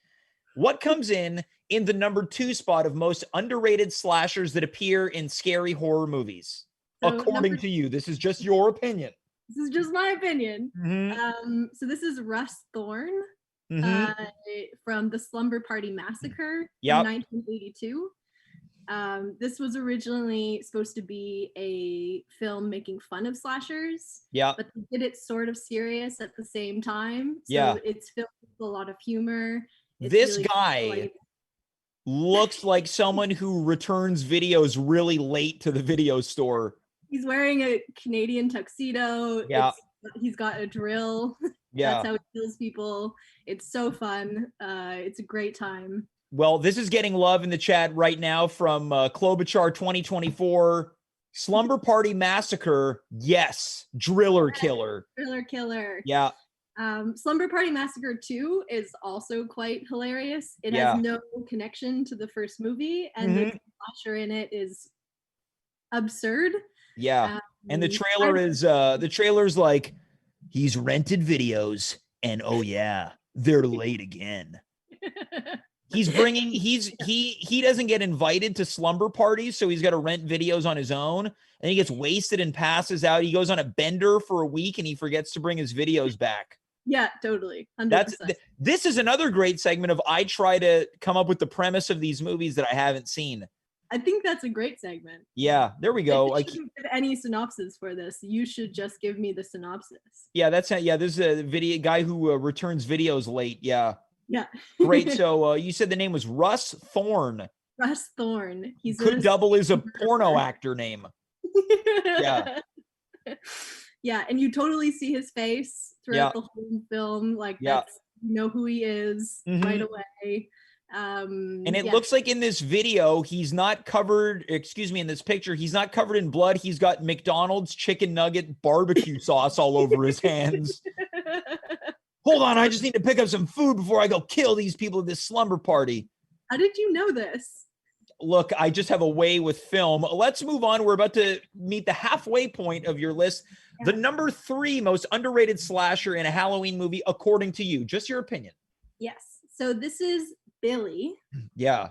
What comes in the number 2 spot of most underrated slashers that appear in scary horror movies? So According to you, this is just your opinion. This is just my opinion. Mhm. So this is Russ Thorne Mhm. from the Slumber Party Massacre Yep. in 1982. This was originally supposed to be a film making fun of slashers, Yeah. but they did it sort of serious at the same time. So Yeah. it's filled with a lot of humor. It's This really guy like, looks like someone who returns videos really late to the video store. he's wearing a Canadian tuxedo. Yeah. He's got a drill. Yeah. That's how he kills people. It's so fun. It's a great time. Well, this is getting love in the chat right now from Klobuchar 2024. Slumber Party Massacre. Yes. Driller Killer. Driller Killer. Yeah. Slumber Party Massacre 2 is also quite hilarious. It Yeah. has no connection to the first movie, and the slasher in it is absurd. Yeah. And the trailer's like, he's rented videos and oh yeah, they're late again. He doesn't get invited to slumber parties, so he's got to rent videos on his own, and he gets wasted and passes out. He goes on a bender for a week and he forgets to bring his videos back. Yeah, totally. 100%. This is another great segment of I try to come up with the premise of these movies that I haven't seen. I think that's a great segment. Yeah, there we go. I shouldn't give any synopsis for this. You should just give me the synopsis. Yeah, this is a video guy who returns videos late. Yeah. Yeah. Great. So you said the name was Russ Thorne. Russ Thorne. He's could double as a porno actor name. Yeah. Yeah, and you totally see his face throughout the whole film. Like, that's, you know who he is right away. And it looks like in this video, he's not covered, in this picture, he's not covered in blood. He's got McDonald's chicken nugget barbecue sauce all over his hands. Hold on, I just need to pick up some food before I go kill these people at this slumber party. How did you know this? Look, I just have a way with film. Let's move on. We're about to meet the halfway point of your list. Yeah. The number 3 most underrated slasher in a Halloween movie, according to you. Just your opinion. Yes. So this is Billy. Yeah.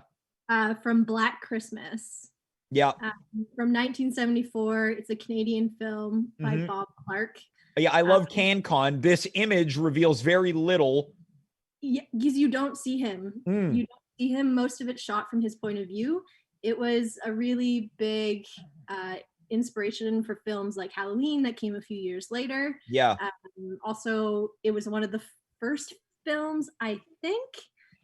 From Black Christmas. Yeah. From 1974. It's a Canadian film by Bob Clark. Yeah, I love CanCon. This image reveals very little. Yeah, because you don't see him. You don't see him. Most of it shot from his point of view. It was a really big inspiration for films like Halloween that came a few years later. Yeah. Also, it was one of the first films, I think,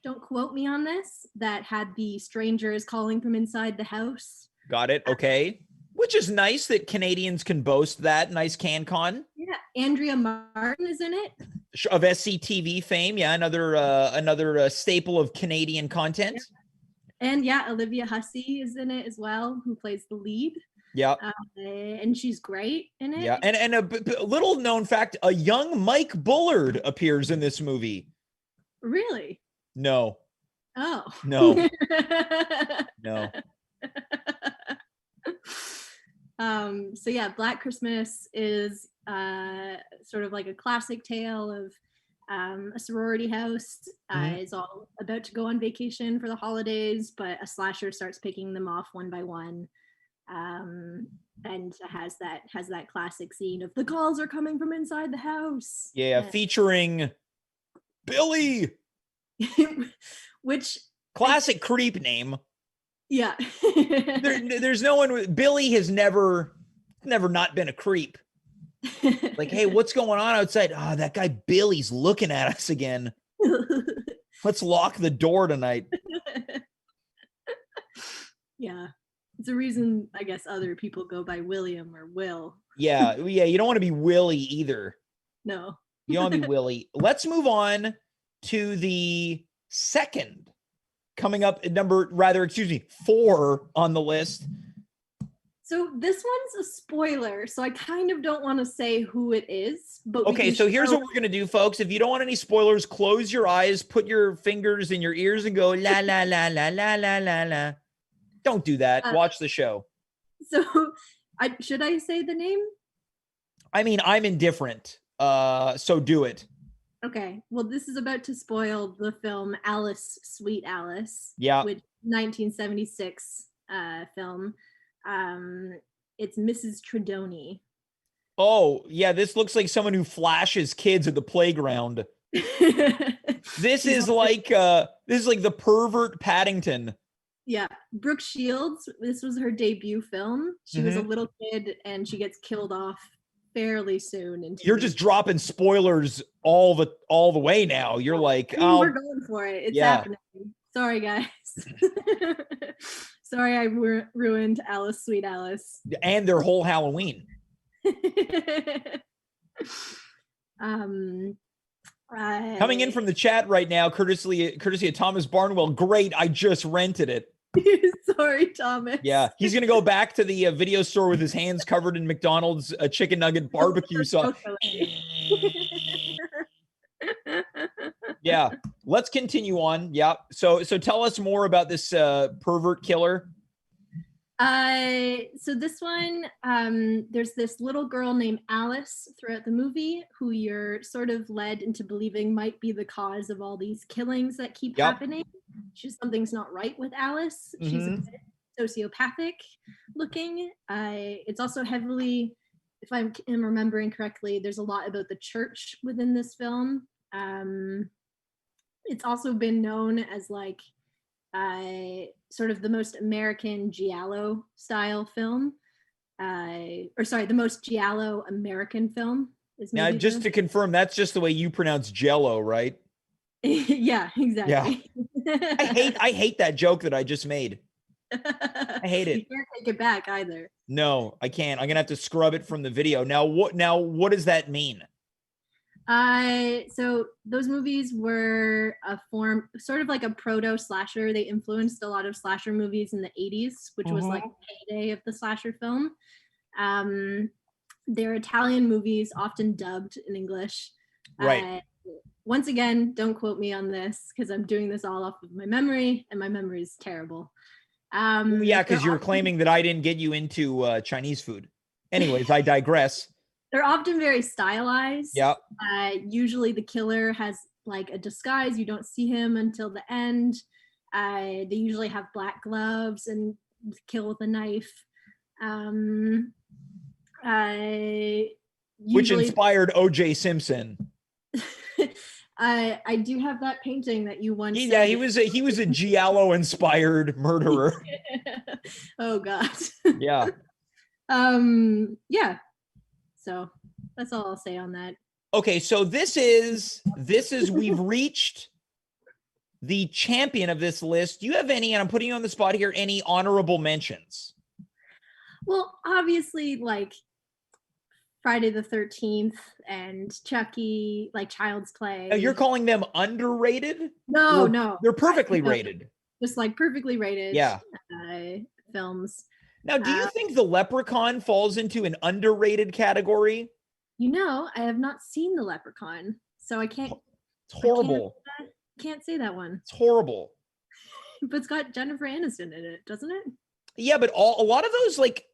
don't quote me on this, that had the strangers calling from inside the house. Got it. Okay. Which is nice that Canadians can boast that. Nice CanCon. Yeah, Andrea Martin is in it. Of SCTV fame. Yeah, another staple of Canadian content. Yeah. And yeah, Olivia Hussey is in it as well, who plays the lead. Yeah. And she's great in it. Yeah, and a little known fact, a young Mike Bullard appears in this movie. Really? No. Oh. No. No. So yeah, Black Christmas is sort of like a classic tale of a sorority house is all about to go on vacation for the holidays, but a slasher starts picking them off one by one, and has that classic scene of the calls are coming from inside the house. Yeah, featuring Billy, which classic creep name. Yeah. There's no one. Billy has never not been a creep. Like, hey, what's going on outside? Oh, that guy Billy's looking at us again. Let's lock the door tonight. Yeah. It's a reason, I guess, other people go by William or Will. Yeah. You don't want to be Willie either. No. You don't want to be Willie. Let's move on to the second. Coming up at 4 on the list. So this one's a spoiler, so I kind of don't want to say who it is. But okay, so here's what we're going to do, folks. If you don't want any spoilers, close your eyes, put your fingers in your ears and go, la, la, la, la, la, la, la, la. Don't do that. Watch the show. So should I say the name? I mean, I'm indifferent. So do it. Okay. Well, this is about to spoil the film Alice, Sweet Alice. Yeah. Which 1976 film. It's Mrs. Tredoni. Oh, yeah, this looks like someone who flashes kids at the playground. This is like the pervert Paddington. Yeah, Brooke Shields. This was her debut film. She was a little kid, and she gets killed off fairly soon. Into You're just dropping spoilers all the way now. You're like, I mean, we're going for it. It's happening. Sorry, guys. Sorry, I ruined Alice, Sweet Alice, and their whole Halloween. Coming in from the chat right now, courtesy of Thomas Barnwell. Great, I just rented it. Sorry, Thomas. Yeah, he's gonna go back to the video store with his hands covered in McDonald's chicken nugget barbecue sauce. Yeah, let's continue on. Yeah, so tell us more about this pervert killer. So this one, there's this little girl named Alice throughout the movie who you're sort of led into believing might be the cause of all these killings that keep happening. Something's not right with Alice. She's a bit sociopathic looking. It's also heavily, if I am remembering correctly, there's a lot about the church within this film. It's also been known as like sort of the most American giallo style film, the most giallo American film. Now, just to confirm, that's just the way you pronounce Jello, right? Yeah, exactly. Yeah. I hate that joke that I just made. I hate it. You can't take it back either. No, I can't. I'm gonna have to scrub it from the video. Now, what does that mean? So those movies were a form, sort of like a proto slasher. They influenced a lot of slasher movies in the 80s, which was like the heyday of the slasher film. They're Italian movies, often dubbed in English. Right. Once again, don't quote me on this because I'm doing this all off of my memory, and my memory is terrible. Yeah, because you're claiming that I didn't get you into Chinese food. Anyways, I digress. They're often very stylized. Yeah. Usually the killer has like a disguise. You don't see him until the end. They usually have black gloves and kill with a knife. Which inspired O.J. Simpson. I do have that painting that you once Yeah, said. he was a giallo inspired murderer. Oh God. Yeah. Yeah. So that's all I'll say on that. Okay, so this is we've reached the champion of this list. Do you have any, and I'm putting you on the spot here, any honorable mentions? Well, obviously, like Friday the 13th and Chucky, like Child's Play. Now, you're calling them underrated? No. They're perfectly rated. Just like perfectly rated films. Now, do you think The Leprechaun falls into an underrated category? You know, I have not seen The Leprechaun, so I can't. It's horrible. Can't say that one. It's horrible. But it's got Jennifer Aniston in it, doesn't it? Yeah, but a lot of those like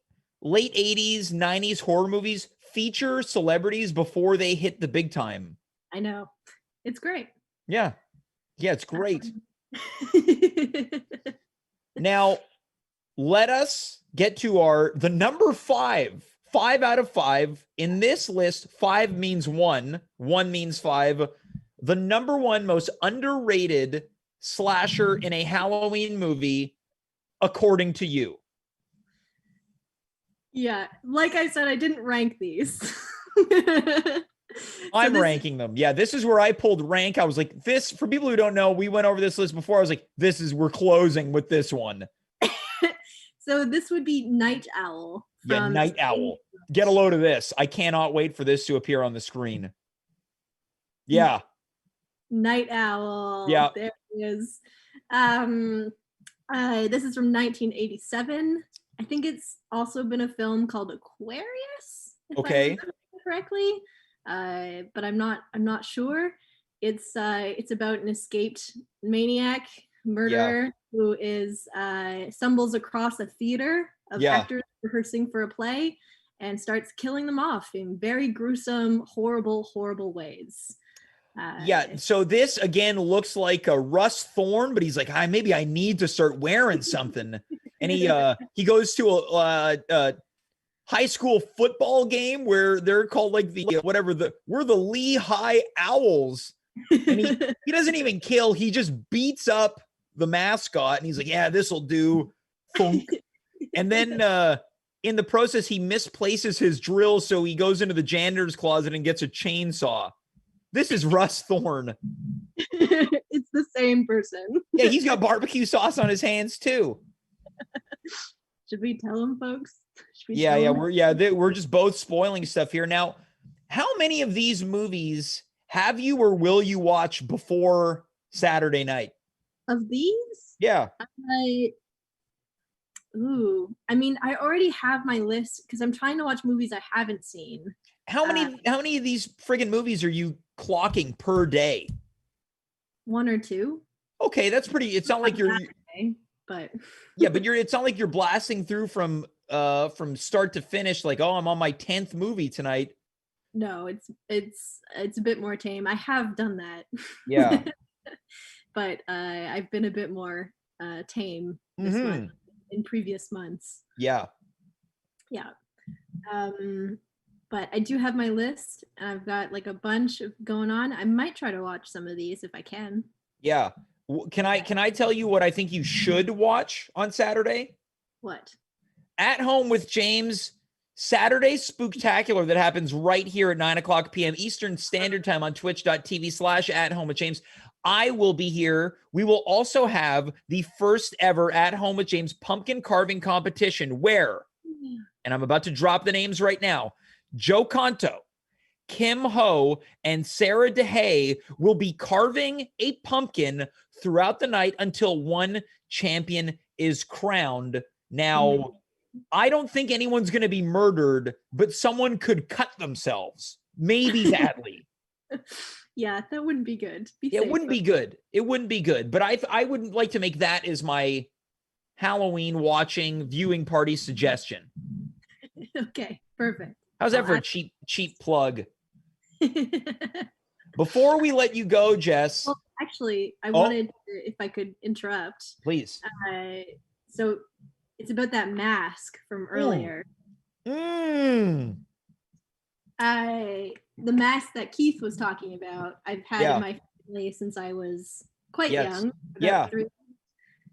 late 80s, 90s horror movies feature celebrities before they hit the big time. I know. It's great. Yeah. Yeah, it's great. Now, let us get to the number 5. 5 out of 5. In this list, 5 means 1. 1 means 5. The number 1 most underrated slasher in a Halloween movie, according to you. Yeah, like I said, I didn't rank these. I'm ranking them. Yeah, this is where I pulled rank. I was like, this, for people who don't know, we went over this list before. I was like, we're closing with this one. So this would be Night Owl. Yeah, Night Owl. Get a load of this. I cannot wait for this to appear on the screen. Yeah. Night Owl. Yeah. There it is. This is from 1987. I think it's also been a film called Aquarius, if I remember correctly. But I'm not sure. It's about an escaped maniac murderer who is stumbles across a theater of actors rehearsing for a play, and starts killing them off in very gruesome, horrible, horrible ways. Yeah, so this again looks like a Russ Thorn, but he's like, maybe I need to start wearing something. And he goes to a high school football game where they're called like we're the Lehigh Owls. And he doesn't even kill, he just beats up the mascot and he's like, yeah, this'll do. And then in the process, he misplaces his drill, so he goes into the janitor's closet and gets a chainsaw. This is Russ Thorn. It's the same person. Yeah, he's got barbecue sauce on his hands too. Should we tell him, folks? We're just both spoiling stuff here. Now, how many of these movies have you or will you watch before Saturday night? Of these? Yeah. I mean, I already have my list because I'm trying to watch movies I haven't seen. How many of these friggin' movies are you clocking per day? 1 or 2. Okay, that's pretty. It's not like you're. But yeah, but it's not like you're blasting through from start to finish. Like, oh, I'm on my 10th movie tonight. No, it's a bit more tame. I have done that. Yeah. But I've been a bit more tame this month in previous months. Yeah. Yeah. But I do have my list and I've got like a bunch of going on. I might try to watch some of these if I can. Yeah. Can I tell you what I think you should watch on Saturday? What? At Home with James, Saturday Spooktacular that happens right here at 9:00 p.m. Eastern Standard Time on twitch.tv/@home with James. I will be here. We will also have the first ever At Home with James pumpkin carving competition where, and I'm about to drop the names right now, Joe Conto, Kim Ho, and Sarah DeHay will be carving a pumpkin throughout the night until one champion is crowned. Now, I don't think anyone's going to be murdered, but someone could cut themselves, maybe badly. Yeah, that wouldn't be good. It wouldn't be good. It wouldn't be good. But I would like to make that as my Halloween watching viewing party suggestion. Okay, perfect. How's that for a cheap plug? Before we let you go, Jess. Well, actually, I wanted to, if I could interrupt. Please. So it's about that mask from earlier. Mm. The mask that Keith was talking about, I've had in my family since I was quite young. Yeah. 3.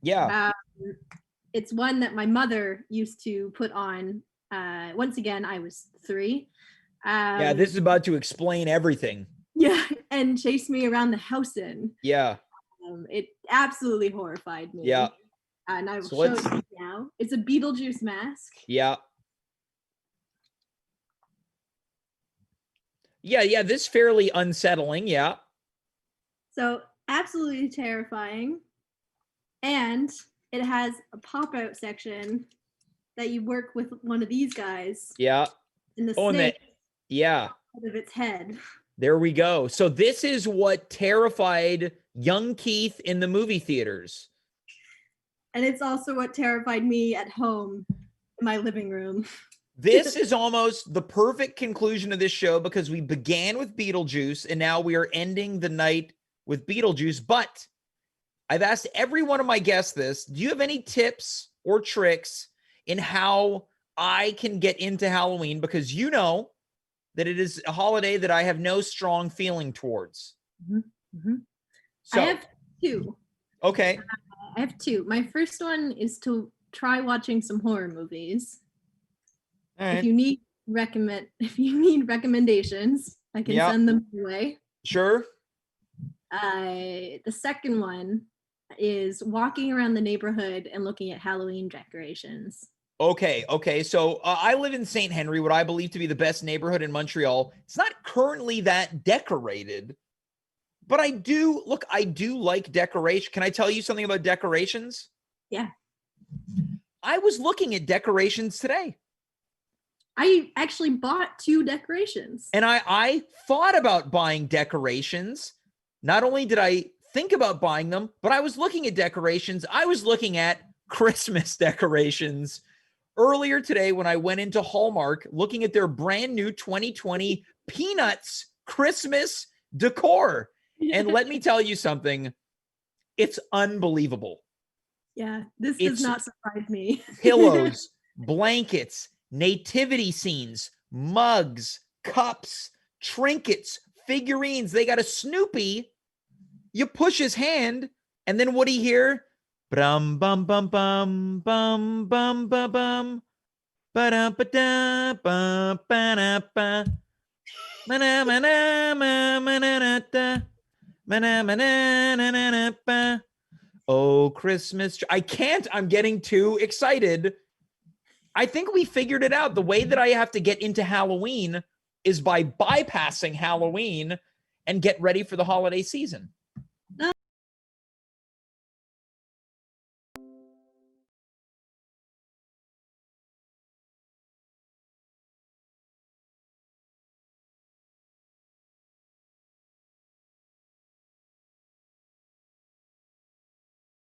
Yeah. It's one that my mother used to put on. Once again, I was 3. This is about to explain everything. Yeah, and chase me around the house in. Yeah. It absolutely horrified me. Yeah. And I will show you now. It's a Beetlejuice mask. Yeah. Yeah, this is fairly unsettling, yeah. So, absolutely terrifying. And it has a pop-out section that you work with one of these guys. Yeah. In the snake out of its head. There we go. So this is what terrified young Keith in the movie theaters. And it's also what terrified me at home in my living room. This is almost the perfect conclusion of this show because we began with Beetlejuice and now we are ending the night with Beetlejuice. But I've asked every one of my guests this. Do you have any tips or tricks in how I can get into Halloween? Because you know that it is a holiday that I have no strong feeling towards. So, I have 2. Okay. I have 2. My first one is to try watching some horror movies. All right. If you need recommendations, I can send them your way. Sure. The second one is walking around the neighborhood and looking at Halloween decorations. Okay. So I live in St. Henry, what I believe to be the best neighborhood in Montreal. It's not currently that decorated, but I do like decoration. Can I tell you something about decorations? Yeah. I was looking at decorations today. I actually bought 2 decorations. And I thought about buying decorations. Not only did I think about buying them, but I was looking at decorations. I was looking at Christmas decorations earlier today when I went into Hallmark looking at their brand new 2020 Peanuts Christmas decor. And let me tell you something, it's unbelievable. Yeah, this It's does not surprise me. Pillows, blankets, nativity scenes, mugs, cups, trinkets, figurines. They got a Snoopy. You push his hand, and then what do you hear? Bum bum bum bum bum bum bum bum ba da ba da ba ba da ba ma na ma na ma ma na na da ma na ma na na na na ba. Oh, Christmas. I can't. I'm getting too excited. I think we figured it out. The way that I have to get into Halloween is by bypassing Halloween and get ready for the holiday season.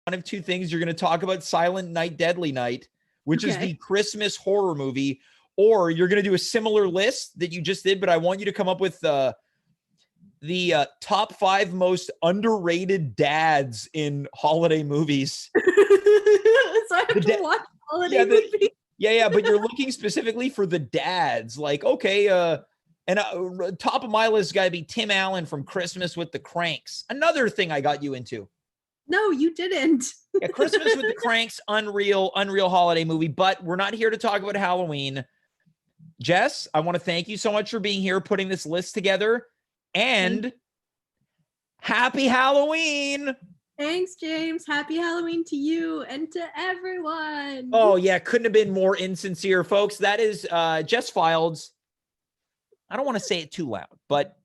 One of two things you're going to talk about: Silent Night, Deadly Night, which is the Christmas horror movie, or you're going to do a similar list that you just did, but I want you to come up with the top 5 most underrated dads in holiday movies. So I have to watch holiday movies. Yeah, but you're looking specifically for the dads. Like, okay, and top of my list got to be Tim Allen from Christmas with the Cranks. Another thing I got you into. No, you didn't. Yeah, Christmas with the Cranks, unreal holiday movie. But we're not here to talk about Halloween. Jess, I want to thank you so much for being here, putting this list together, and happy Halloween. Thanks, James. Happy Halloween to you and to everyone. Oh, yeah, couldn't have been more insincere, folks. That is Jess Fildes. I don't want to say it too loud, but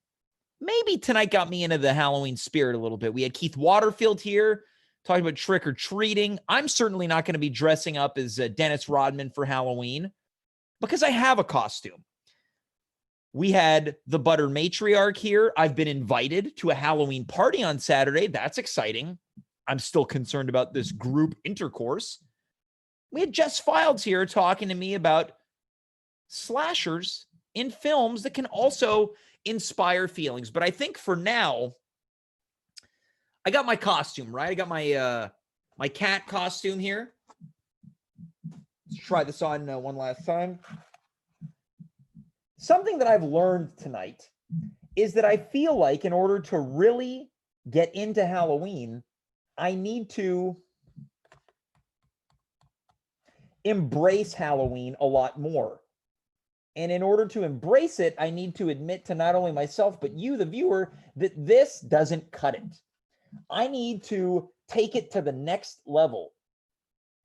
maybe tonight got me into the Halloween spirit a little bit. We had Keith Waterfield here talking about trick-or-treating. I'm certainly not going to be dressing up as Dennis Rodman for Halloween because I have a costume. We had the Butter Matriarch here. I've been invited to a Halloween party on Saturday. That's exciting. I'm still concerned about this group intercourse. We had Jess Fildes here talking to me about slashers in films that can also inspire feelings. But I think for now, I got my costume, right? I got my my cat costume here. Let's try this on one last time. Something that I've learned tonight is that I feel like in order to really get into Halloween, I need to embrace Halloween a lot more. And in order to embrace it, I need to admit to not only myself, but you, the viewer, that this doesn't cut it. I need to take it to the next level.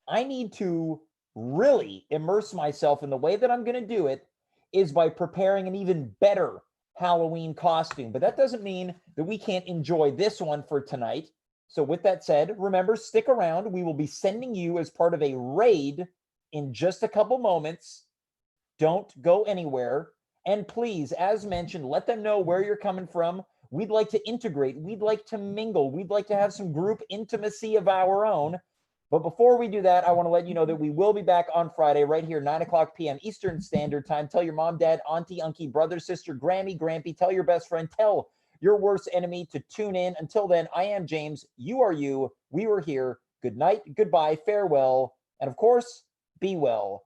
I need to really immerse myself in the way that I'm going to do it is by preparing an even better Halloween costume. But that doesn't mean that we can't enjoy this one for tonight. So with that said, remember, stick around. We will be sending you as part of a raid in just a couple moments. Don't go anywhere. And please, as mentioned, let them know where you're coming from. We'd like to integrate. We'd like to mingle. We'd like to have some group intimacy of our own. But before we do that, I want to let you know that we will be back on Friday right here, 9 o'clock p.m. Eastern Standard Time. Tell your mom, dad, auntie, unkie, brother, sister, Grammy, Grampy. Tell your best friend. Tell your worst enemy to tune in. Until then, I am James. You are you. We were here. Good night, goodbye, farewell, and of course, be well.